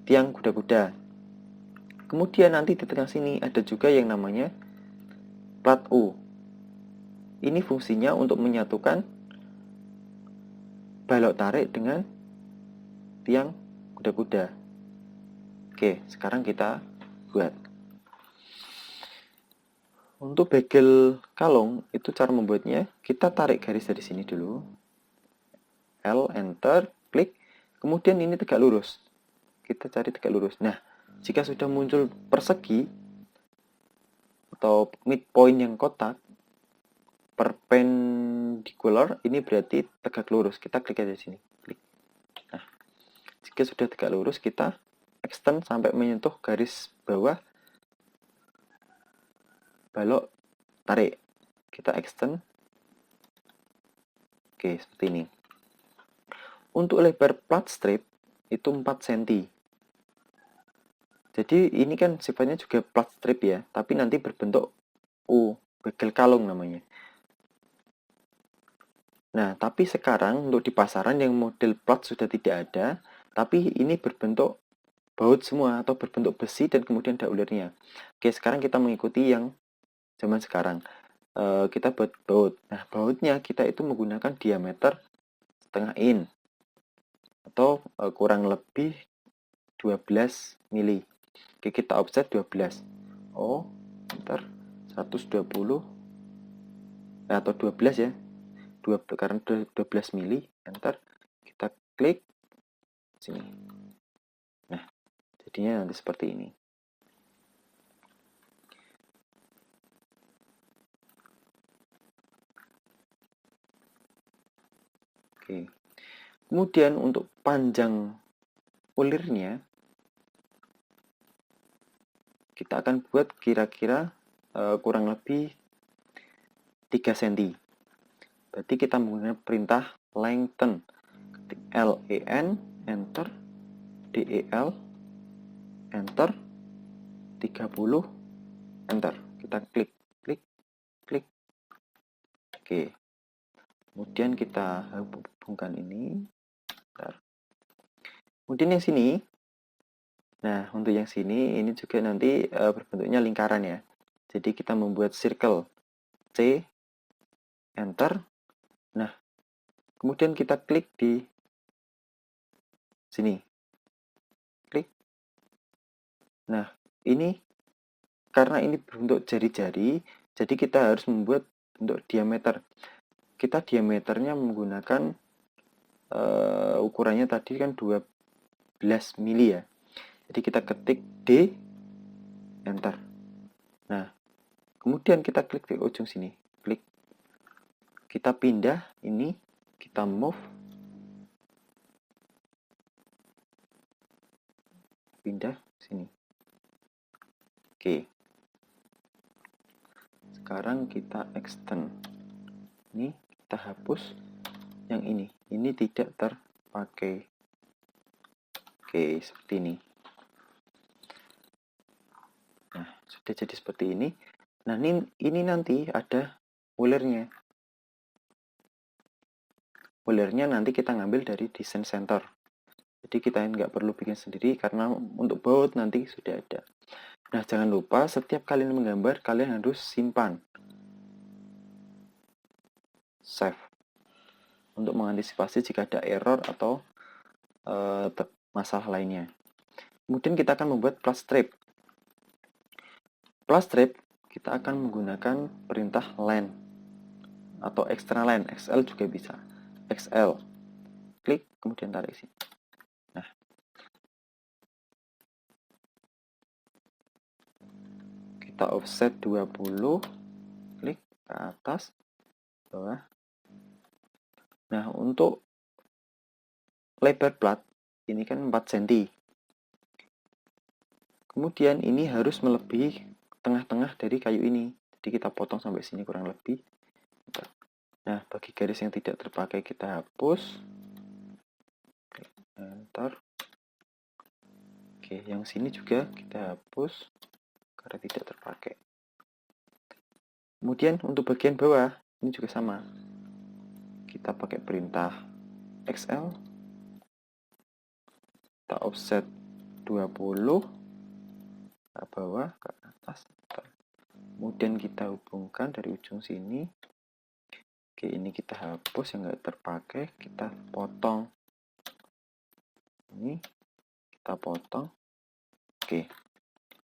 tiang kuda-kuda. Kemudian nanti di tengah sini ada juga yang namanya plat U. Ini fungsinya untuk menyatukan balok tarik dengan tiang kuda-kuda. Oke, sekarang kita buat. Untuk bagel kalung, itu cara membuatnya, kita tarik garis dari sini dulu. L, enter, klik. Kemudian ini tegak lurus. Kita cari tegak lurus. Nah, jika sudah muncul persegi atau midpoint yang kotak, perpendicular, ini berarti tegak lurus. Kita klik aja sini. Klik. Nah, jika sudah tegak lurus, kita extend sampai menyentuh garis bawah balok, tarik. Kita extend. Oke, seperti ini. Untuk lebar plat strip itu 4 cm. Jadi ini kan sifatnya juga plat strip ya, tapi nanti berbentuk U, bagel kalung namanya. Nah, tapi sekarang untuk di pasaran yang model plat sudah tidak ada, tapi ini berbentuk baut semua atau berbentuk besi dan kemudian ada ulirnya. Oke, sekarang kita mengikuti yang zaman sekarang. Kita buat baut. Nah, bautnya kita itu menggunakan diameter setengah in atau kurang lebih 12 mili. Oke, kita offset 12. Oh, ntar 120 atau 12 ya. Karena 12 mili, enter. Kita klik sini. Nah, jadinya nanti seperti ini. Oke. Kemudian untuk panjang ulirnya kita akan buat kira-kira kurang lebih 3 cm. Berarti kita menggunakan perintah lengthen. Ketik LEN, enter, DEL, enter, 30, enter. Kita klik, klik, klik. Oke. Kemudian kita hubungkan ini. Bentar. Kemudian yang sini. Nah, untuk yang sini ini juga nanti berbentuknya lingkaran ya. Jadi kita membuat circle C, enter. Nah, kemudian kita klik di sini. Klik. Nah, ini karena ini berbentuk jari-jari, jadi kita harus membuat bentuk diameter. Kita diameternya menggunakan ukurannya tadi kan 12 mili ya. Jadi kita ketik D, enter. Nah, kemudian kita klik di ujung sini. Klik. Kita pindah ini, kita move. Pindah sini. Oke. Sekarang kita extend. Ini kita hapus yang ini. Ini tidak terpakai. Oke, seperti ini. Nah, sudah jadi seperti ini. Nah, ini nanti ada ulirnya. Ulirnya nanti kita ngambil dari design center. Jadi kita nggak perlu bikin sendiri karena untuk baut nanti sudah ada. Nah, jangan lupa setiap kalian menggambar, kalian harus simpan. Save. Untuk mengantisipasi jika ada error atau masalah lainnya. Kemudian kita akan membuat plat strip. Plat strip kita akan menggunakan perintah len atau extra line, XL juga bisa. XL. Klik, kemudian tarik sini. Nah. Kita offset 20, klik ke atas, bawah. Nah, untuk lebar plat ini kan 4 cm. Kemudian ini harus melebihi tengah-tengah dari kayu ini. Jadi kita potong sampai sini kurang lebih. Nah, bagi garis yang tidak terpakai kita hapus. Enter. Oke, yang sini juga kita hapus karena tidak terpakai. Kemudian untuk bagian bawah ini juga sama. Kita pakai perintah XL. Kita offset 20 ke bawah ke atas. Kemudian kita hubungkan dari ujung sini. Oke, ini kita hapus yang nggak terpakai, kita potong. ini kita potong. Oke,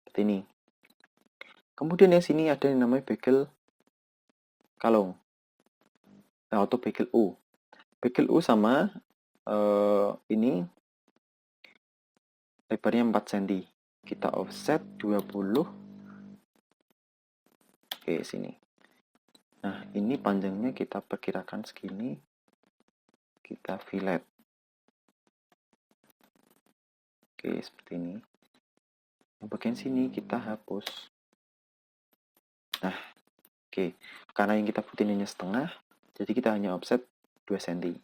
seperti ini. Kemudian yang sini ada yang namanya bagel kalung atau bagel U. Bagel U sama ini lebarnya 4 cm. Kita offset 20. Oke, sini. Nah, ini panjangnya kita perkirakan segini. Kita fillet. Oke, seperti ini. Yang bagian sini kita hapus. Nah, oke. Karena yang kita butuhin hanya setengah, jadi kita hanya offset 2 cm.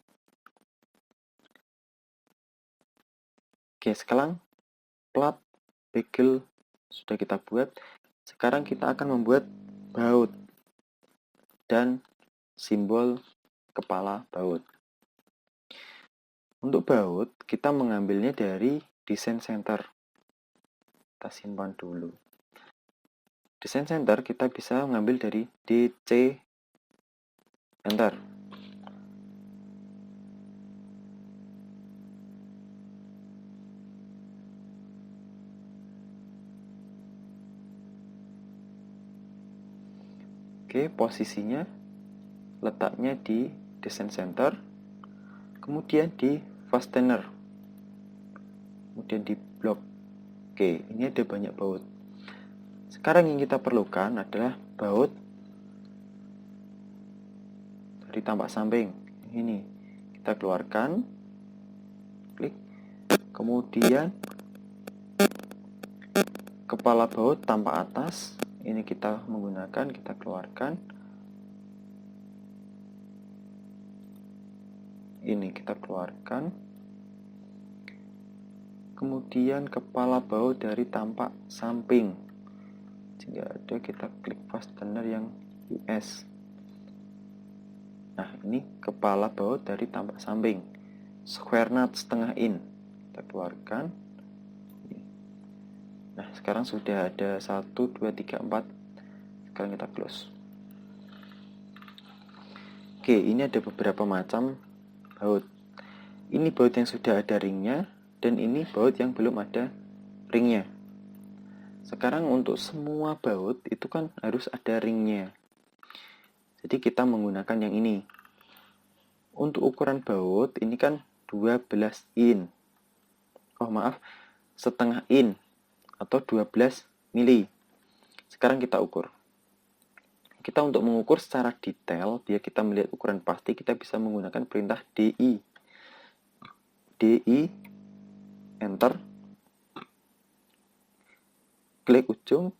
Oke, sekarang plat bagel sudah kita buat. Sekarang kita akan membuat baut dan simbol kepala baut. Untuk baut, kita mengambilnya dari desain center. Kita simpan dulu. Desain center kita bisa mengambil dari DC Enter. Oke, posisinya letaknya di desain center, kemudian di fastener, kemudian di blok. Oke, ini ada banyak baut. Sekarang yang kita perlukan adalah baut dari tampak samping. Ini kita keluarkan, klik, kemudian kepala baut tampak atas. Ini kita menggunakan, kita keluarkan. Ini kita keluarkan. Kemudian kepala baut dari tampak samping. Jika ada, kita klik fastener yang US. Nah, ini kepala baut dari tampak samping. Square nut setengah in. Kita keluarkan. Nah, sekarang sudah ada 1, 2, 3, 4. Sekarang kita close. Oke, ini ada beberapa macam baut. Ini baut yang sudah ada ringnya, dan ini baut yang belum ada ringnya. Sekarang untuk semua baut itu kan harus ada ringnya. Jadi kita menggunakan yang ini. Untuk ukuran baut ini kan 12 in. Oh maaf, setengah in atau 12 mili. Sekarang kita ukur. Kita untuk mengukur secara detail, biar kita melihat ukuran pasti, kita bisa menggunakan perintah DI. DI, enter, klik ujung.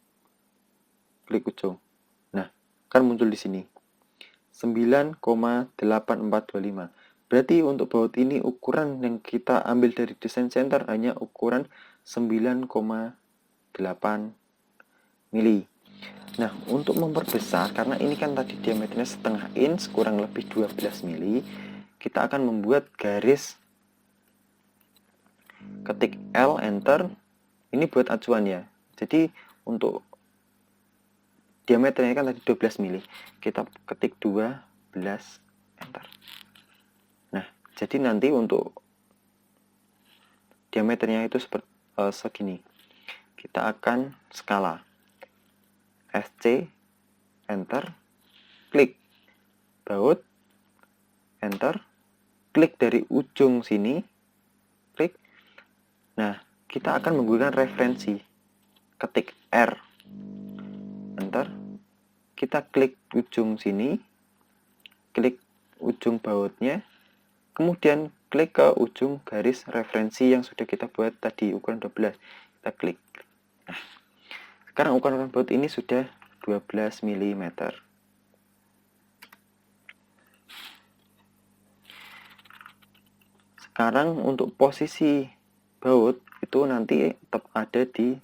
Nah, kan muncul di sini 9,8425. Berarti untuk baut ini ukuran yang kita ambil dari desain center hanya ukuran 9,8 mili. Nah, untuk memperbesar, karena ini kan tadi diameternya setengah inch, kurang lebih 12 mili, kita akan membuat garis, ketik L, enter. Ini buat acuan ya. Jadi untuk diameternya kan tadi 12 mili, kita ketik 12, enter. Nah, jadi nanti untuk diameternya itu seperti segini. Kita akan skala SC, enter, klik baut, enter, klik dari ujung sini, klik. Nah, kita akan menggunakan referensi, ketik R, enter, kita klik ujung sini, klik ujung bautnya, kemudian klik ke ujung garis referensi yang sudah kita buat tadi ukuran 12. Kita klik. Nah, sekarang ukuran baut ini sudah 12 mm. Sekarang untuk posisi baut itu nanti tetap ada di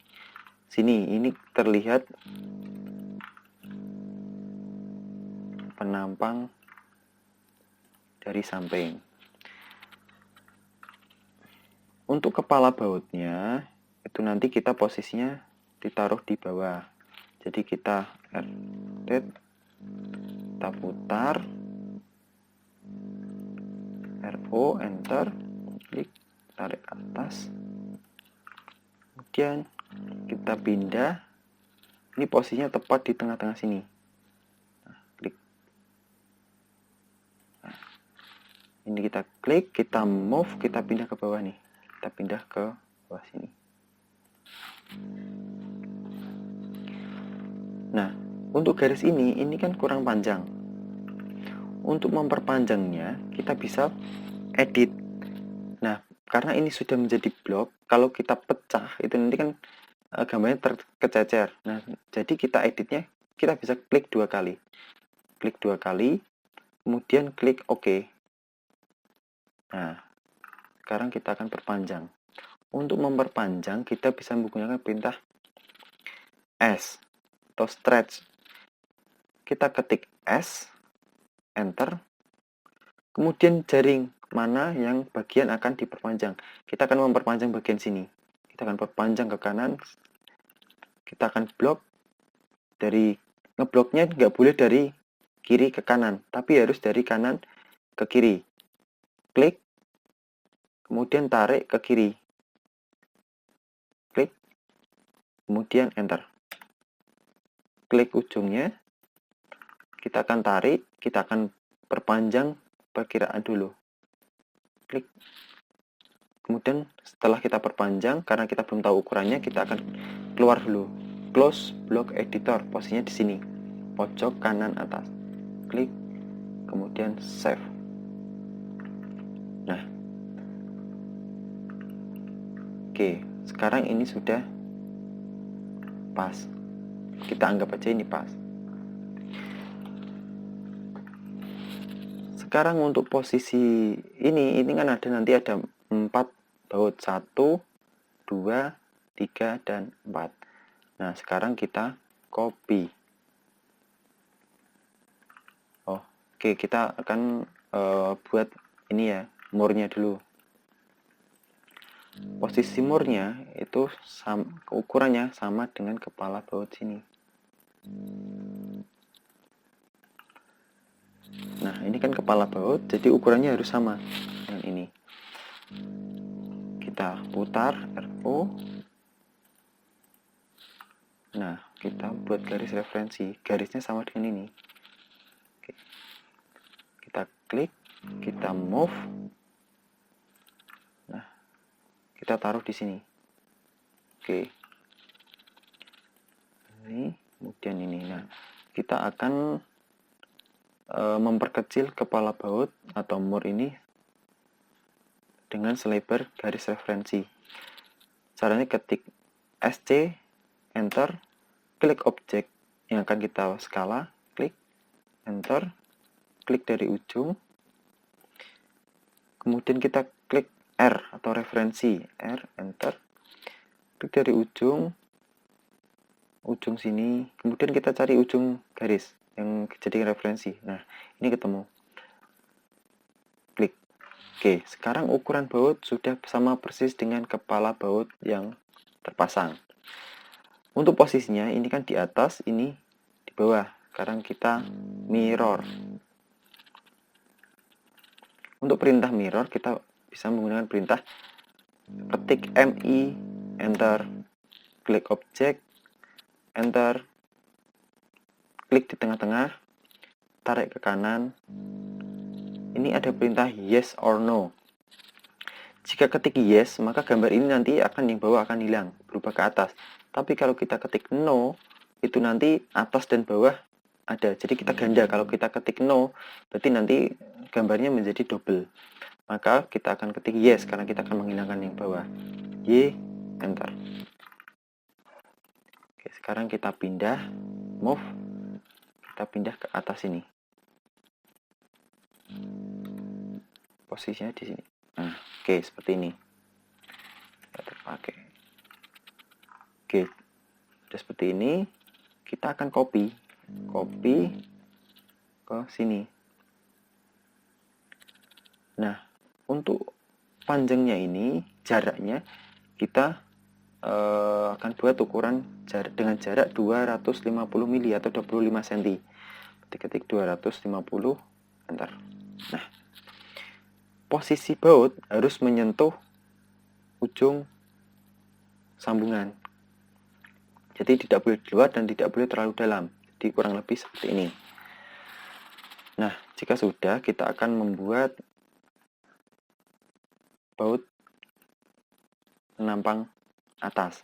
sini. Ini terlihat penampang dari samping. Untuk kepala bautnya itu nanti kita posisinya ditaruh di bawah. Jadi kita rotate, kita putar, RO, enter, klik, kita tarik ke atas, kemudian kita pindah. Ini posisinya tepat di tengah-tengah sini. Nah, klik. Nah, ini kita klik, kita move, kita pindah ke bawah nih. Kita pindah ke bawah sini. Nah, untuk garis ini kan kurang panjang. Untuk memperpanjangnya, kita bisa edit. Nah, karena ini sudah menjadi blok, kalau kita pecah, itu nanti kan gambarnya terkececer. Nah, jadi kita editnya, kita bisa klik 2 kali. Klik 2 kali, kemudian klik OK. Nah, sekarang kita akan perpanjang. Untuk memperpanjang, kita bisa menggunakan perintah S atau stretch. Kita ketik S, enter, kemudian jaring mana yang bagian akan diperpanjang. Kita akan memperpanjang bagian sini. Kita akan perpanjang ke kanan. Kita akan blok. Dari ngebloknya nggak boleh dari kiri ke kanan, tapi harus dari kanan ke kiri. Klik, kemudian tarik ke kiri. Klik, kemudian enter. Klik ujungnya. Kita akan tarik, kita akan perpanjang perkiraan dulu. Klik. Kemudian setelah kita perpanjang, karena kita belum tahu ukurannya, kita akan keluar dulu. Close block editor, posisinya di sini, pojok kanan atas. Klik, kemudian save. Nah, oke, sekarang ini sudah pas. Kita anggap aja ini pas. Sekarang untuk posisi ini kan nanti ada 4 baut, 1, 2, 3, dan 4. Nah, sekarang kita copy. Oke, kita akan buat ini ya, murnya dulu. Posisi murnya itu ukurannya sama dengan kepala baut sini. Nah, ini kan kepala baut, jadi ukurannya harus sama dengan ini. Kita putar RO. Nah, kita buat garis referensi. Garisnya sama dengan ini. Oke. Kita klik, kita move. Nah, kita taruh di sini. Oke. Ini, kemudian ini. Nah, kita akan memperkecil kepala baut atau mur ini dengan selebar garis referensi. Caranya ketik SC, enter, klik objek yang akan kita skala, klik, enter, klik dari ujung, kemudian kita klik R atau referensi, R, enter, klik dari ujung sini, kemudian kita cari ujung garis yang jadi referensi. Nah, ini ketemu. Klik. Oke, sekarang ukuran baut sudah sama persis dengan kepala baut yang terpasang. Untuk posisinya, ini kan di atas, ini di bawah. Sekarang kita mirror. Untuk perintah mirror, kita bisa menggunakan perintah ketik MI, enter, klik objek, enter, klik di tengah-tengah, tarik ke kanan. Ini ada perintah yes or no. Jika ketik yes, maka gambar ini nanti akan yang bawah akan hilang, berubah ke atas. Tapi kalau kita ketik no, itu nanti atas dan bawah ada. Jadi kita ganda. Kalau kita ketik no, berarti nanti gambarnya menjadi double. Maka kita akan ketik yes, karena kita akan menghilangkan yang bawah. Y, enter. Oke, sekarang kita pindah, move. Kita pindah ke atas ini. Posisinya di sini. Nah, oke, seperti ini. Tidak terpakai. Oke, sudah seperti ini. Kita akan copy ke sini. Nah, untuk panjangnya ini, jaraknya kita akan buat ukuran dengan jarak 250 mili atau 25 cm. Ketik 250, enter. Nah, posisi baut harus menyentuh ujung sambungan. Jadi tidak boleh di luar dan tidak boleh terlalu dalam. Jadi kurang lebih seperti ini. Nah, jika sudah, kita akan membuat baut penampang atas.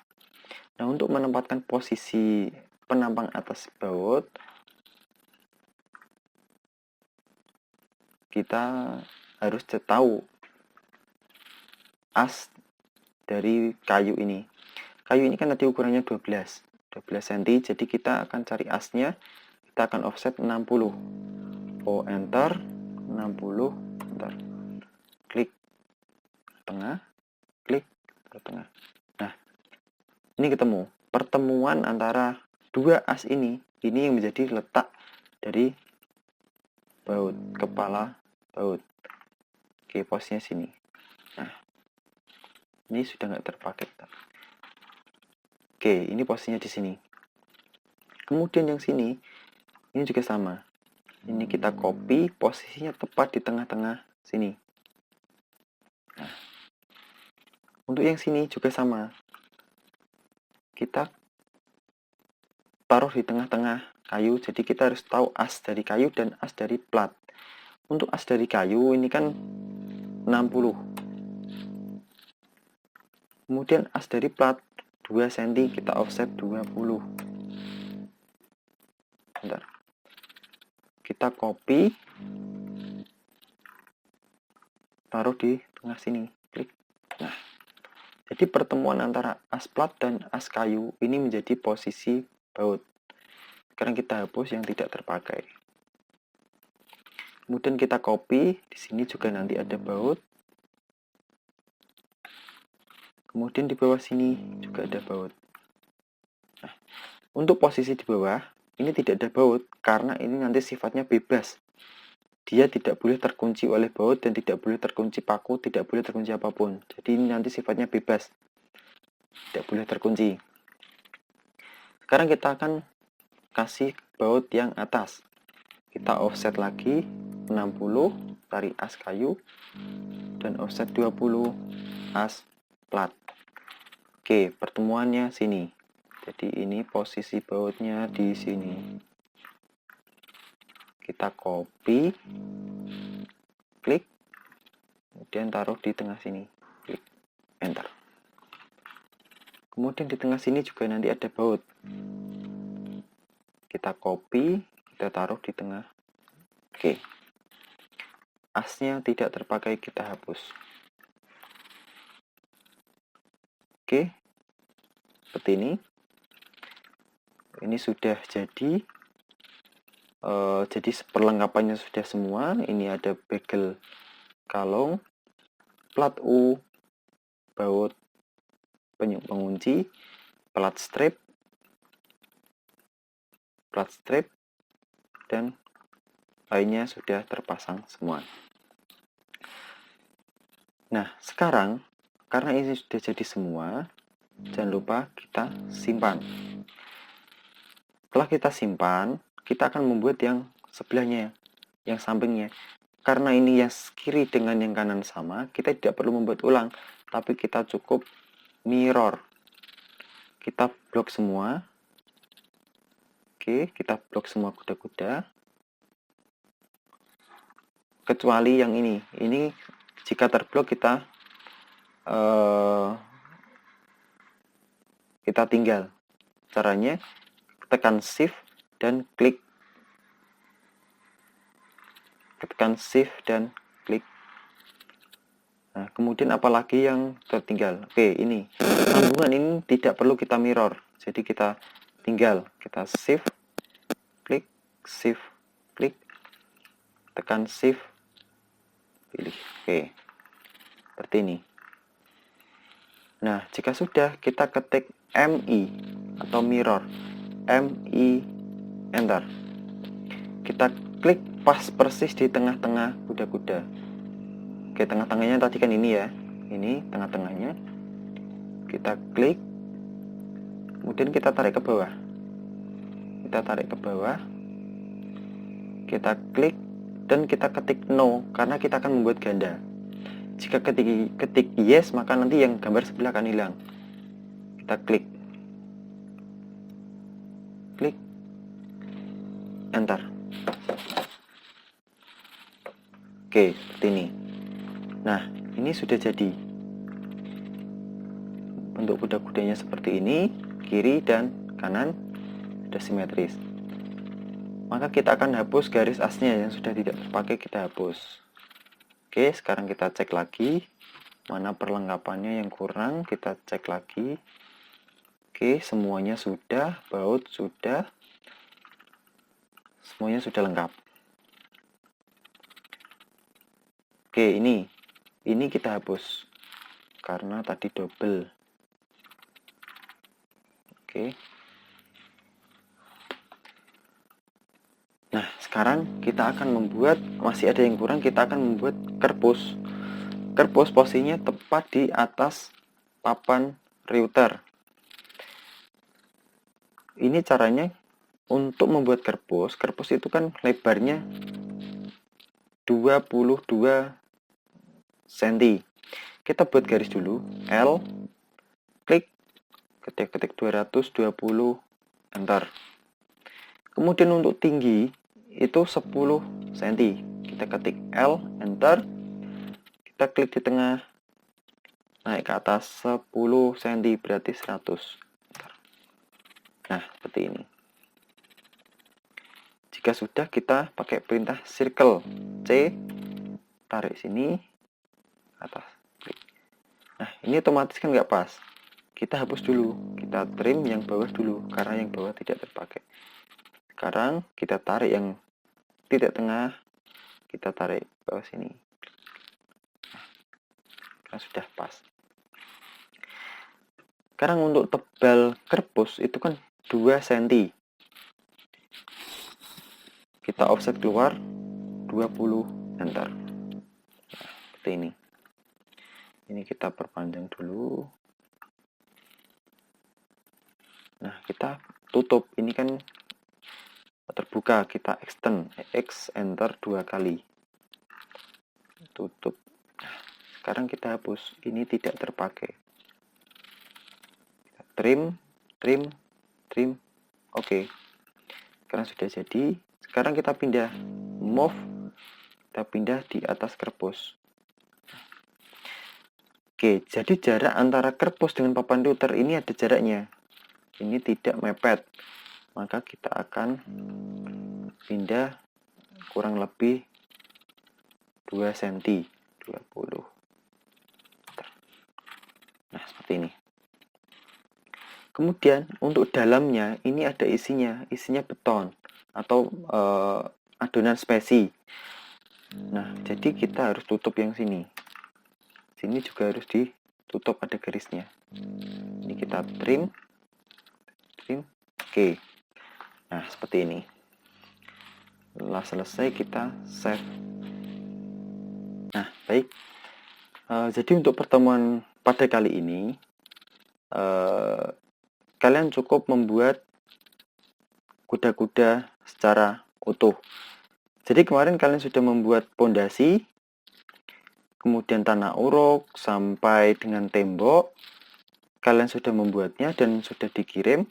Nah, untuk menempatkan posisi penampang atas baut, kita harus tahu as dari kayu ini. Kayu ini kan tadi ukurannya 12 cm, jadi kita akan cari asnya, kita akan offset 60. Oh, enter, 60, enter. Klik tengah, klik ke tengah. Nah, ini ketemu. Pertemuan antara dua as ini yang menjadi letak dari baut, kepala baut. Oke, posnya sini. Nah, ini sudah nggak terpakai. Oke, ini posisinya di sini. Kemudian yang sini, ini juga sama. Ini kita copy, posisinya tepat di tengah-tengah sini. Nah, untuk yang sini juga sama. Kita taruh di tengah-tengah kayu, jadi kita harus tahu as dari kayu dan as dari plat. Untuk as dari kayu ini kan 60. Kemudian as dari plat 2 cm, kita offset 20. Bentar. Kita copy, taruh di tengah sini, klik. Nah, jadi pertemuan antara as plat dan as kayu ini menjadi posisi baut. Sekarang kita hapus yang tidak terpakai. Kemudian kita copy, di sini juga nanti ada baut. Kemudian di bawah sini juga ada baut. Nah, untuk posisi di bawah, ini tidak ada baut karena ini nanti sifatnya bebas. Dia tidak boleh terkunci oleh baut dan tidak boleh terkunci paku, tidak boleh terkunci apapun. Jadi ini nanti sifatnya bebas. Tidak boleh terkunci. Sekarang kita akan kasih baut yang atas. Kita offset lagi 60, tarik as kayu, dan offset 20 as plat. Oke, pertemuannya sini. Jadi ini posisi bautnya di sini. Kita copy, klik, kemudian taruh di tengah sini, klik, enter. Kemudian di tengah sini juga nanti ada baut. Kita copy, kita taruh di tengah. Oke. Asnya tidak terpakai, kita hapus. Oke. Seperti ini. Ini sudah jadi. Jadi perlengkapannya sudah semua. Ini ada bagel kalung, plat U, baut pengunci, plat strip, dan lainnya sudah terpasang semua. Nah, sekarang karena ini sudah jadi semua, jangan lupa kita simpan. Setelah kita simpan, kita akan membuat yang sebelahnya, yang sampingnya. Karena ini yang kiri dengan yang kanan sama, kita tidak perlu membuat ulang, tapi kita cukup mirror. Kita blok semua. Oke, kita blok semua kuda-kuda. Kecuali yang ini. Ini jika terblok kita tinggal. Caranya tekan shift dan klik. Tekan shift dan klik. Nah, kemudian apalagi yang tertinggal. Oke, ini sambungan ini tidak perlu kita mirror, jadi kita tinggal, kita shift, klik, shift, klik, tekan shift, pilih. Oke, seperti ini. Nah, jika sudah, kita ketik MI atau mirror, MI, enter. Kita klik pas persis di tengah-tengah kuda-kuda. Oke, tengah-tengahnya tadi kan ini ya. Ini tengah-tengahnya. Kita klik. Kemudian kita tarik ke bawah. Kita tarik ke bawah. Kita klik dan kita ketik no karena kita akan membuat ganda. Jika ketik yes, maka nanti yang gambar sebelah akan hilang. Kita klik enter. Oke, seperti ini. Nah, ini sudah jadi. Bentuk kuda-kudanya seperti ini, kiri dan kanan sudah simetris. Maka kita akan hapus garis asnya yang sudah tidak terpakai, kita hapus. Oke, sekarang kita cek lagi mana perlengkapannya yang kurang, kita cek lagi. Oke, semuanya sudah, baut sudah, semuanya sudah lengkap. Oke, ini kita hapus karena tadi double. Oke. Nah, sekarang kita akan membuat, masih ada yang kurang, kita akan membuat kerpus. Kerpus posisinya tepat di atas papan router. Ini caranya untuk membuat kerpus. Kerpus itu kan lebarnya 22 cm. Kita buat garis dulu, L, klik, ketik 220, enter. Kemudian untuk tinggi itu 10 cm. Kita ketik L, enter. Kita klik di tengah, naik ke atas 10 cm, berarti 100. Nah, seperti ini. Jika sudah, kita pakai perintah circle C, tarik sini, atas. Nah, ini otomatis kan nggak pas. Kita hapus dulu, kita trim yang bawah dulu, karena yang bawah tidak terpakai. Sekarang kita tarik yang tidak tengah, kita tarik bawah sini. Nah, sudah pas. Sekarang untuk tebal kerpus itu kan 2 cm. Kita offset keluar 20, enter. Nah, seperti ini. Ini kita perpanjang dulu. Nah, kita tutup. Ini kan terbuka, kita extend, X, enter 2 kali. Tutup. Sekarang kita hapus. Ini tidak terpakai. Trim. Oke. Sekarang sudah jadi. Sekarang kita pindah. Move. Kita pindah di atas kerpus. Oke, jadi jarak antara kerpus dengan papan router ini ada jaraknya. Ini tidak mepet. Maka kita akan pindah kurang lebih 2 cm. 20. Nah, seperti ini. Kemudian untuk dalamnya ini ada isinya beton atau adonan spesi. Nah, jadi kita harus tutup yang sini. Sini juga harus ditutup, ada garisnya. Ini kita trim. Oke. Nah, seperti ini. Setelah selesai kita save. Nah, baik. Jadi untuk pertemuan pada kali ini kalian cukup membuat kuda-kuda secara utuh. Jadi kemarin kalian sudah membuat pondasi, kemudian tanah uruk, sampai dengan tembok. Kalian sudah membuatnya dan sudah dikirim.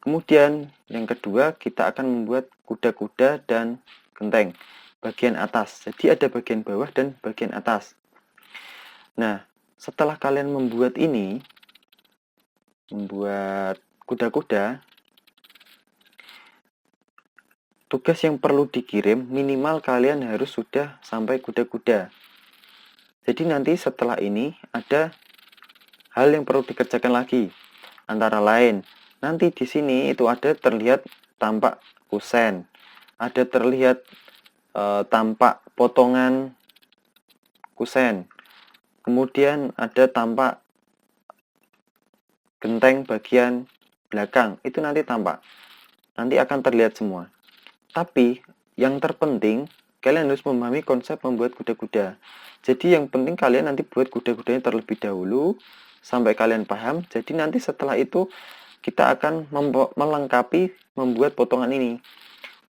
Kemudian yang kedua, kita akan membuat kuda-kuda dan genteng bagian atas. Jadi ada bagian bawah dan bagian atas. Nah, setelah kalian membuat ini, membuat kuda-kuda, tugas yang perlu dikirim minimal kalian harus sudah sampai kuda-kuda. Jadi nanti setelah ini ada hal yang perlu dikerjakan lagi. Antara lain, nanti di sini itu ada terlihat tampak kusen, ada terlihat tampak potongan kusen, kemudian ada tampak genteng bagian belakang, itu nanti tampak, nanti akan terlihat semua. Tapi yang terpenting kalian harus memahami konsep membuat kuda-kuda. Jadi yang penting kalian nanti buat kuda-kudanya terlebih dahulu sampai kalian paham. Jadi nanti setelah itu kita akan melengkapi membuat potongan ini.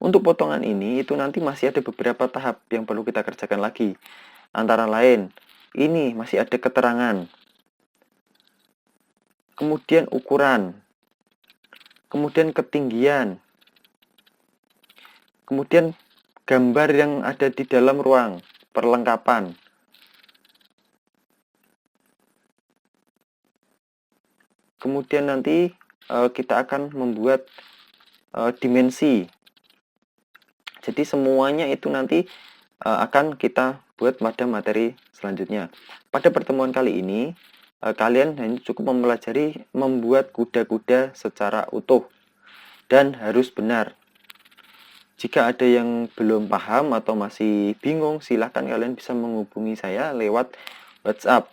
Untuk potongan ini itu nanti masih ada beberapa tahap yang perlu kita kerjakan lagi. Antara lain ini masih ada keterangan, kemudian ukuran, kemudian ketinggian, kemudian gambar yang ada di dalam ruang, perlengkapan. Kemudian nanti kita akan membuat dimensi. Jadi semuanya itu nanti akan kita buat pada materi selanjutnya. Pada pertemuan kali ini, kalian hanya cukup mempelajari membuat kuda-kuda secara utuh dan harus benar. Jika ada yang belum paham atau masih bingung, silahkan kalian bisa menghubungi saya lewat WhatsApp.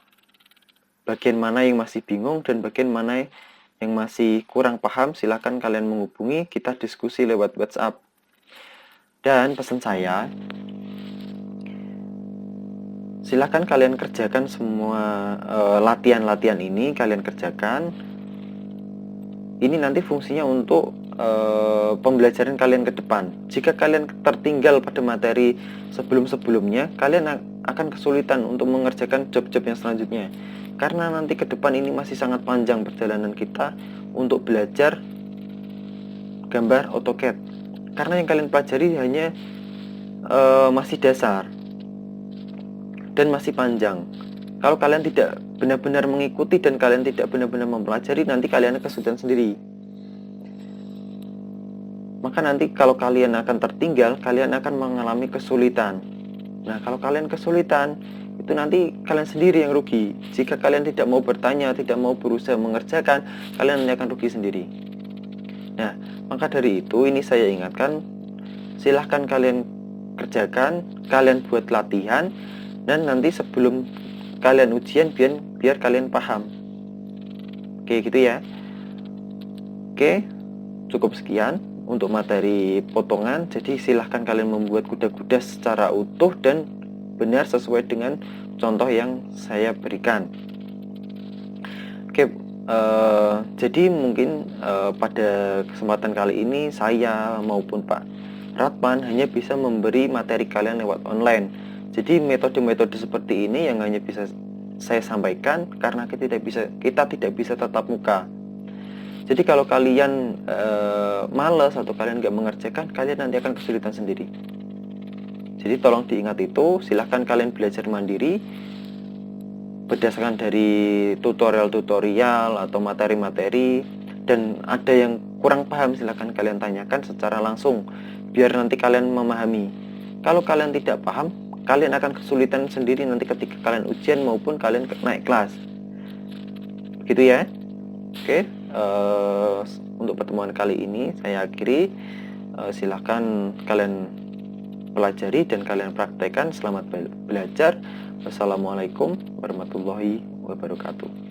Bagian mana yang masih bingung dan bagian mana yang masih kurang paham, silahkan kalian menghubungi, kita diskusi lewat WhatsApp. Dan pesan saya, silahkan kalian kerjakan semua latihan-latihan ini, kalian kerjakan. Ini nanti fungsinya untuk pembelajaran kalian ke depan. Jika kalian tertinggal pada materi sebelum-sebelumnya, kalian akan kesulitan untuk mengerjakan job-job yang selanjutnya. Karena nanti ke depan ini masih sangat panjang perjalanan kita untuk belajar gambar AutoCAD. Karena yang kalian pelajari hanya masih dasar dan masih panjang. Kalau kalian tidak benar-benar mengikuti dan kalian tidak benar-benar mempelajari, nanti kalian kesulitan sendiri. Maka nanti kalau kalian akan tertinggal, kalian akan mengalami kesulitan. Nah, kalau kalian kesulitan, itu nanti kalian sendiri yang rugi. Jika kalian tidak mau bertanya, tidak mau berusaha mengerjakan, kalian nanti akan rugi sendiri. Nah, maka dari itu ini saya ingatkan, silahkan kalian kerjakan, kalian buat latihan, dan nanti sebelum kalian ujian biar kalian paham. Oke, gitu ya. Oke, cukup sekian untuk materi potongan. Jadi silahkan kalian membuat kuda-kuda secara utuh dan benar sesuai dengan contoh yang saya berikan. Oke, jadi mungkin pada kesempatan kali ini saya maupun Pak Ratman hanya bisa memberi materi kalian lewat online. Jadi metode-metode seperti ini yang hanya bisa saya sampaikan karena kita tidak bisa tatap muka. Jadi kalau kalian malas atau kalian nggak mengerjakan, kalian nanti akan kesulitan sendiri. Jadi tolong diingat itu, silahkan kalian belajar mandiri berdasarkan dari tutorial-tutorial atau materi-materi, dan ada yang kurang paham silahkan kalian tanyakan secara langsung biar nanti kalian memahami. Kalau kalian tidak paham, kalian akan kesulitan sendiri nanti ketika kalian ujian maupun kalian naik kelas. Begitu ya. Oke, untuk pertemuan kali ini saya akhiri. Silahkan kalian pelajari dan kalian praktekkan. Selamat belajar. Wassalamualaikum warahmatullahi wabarakatuh.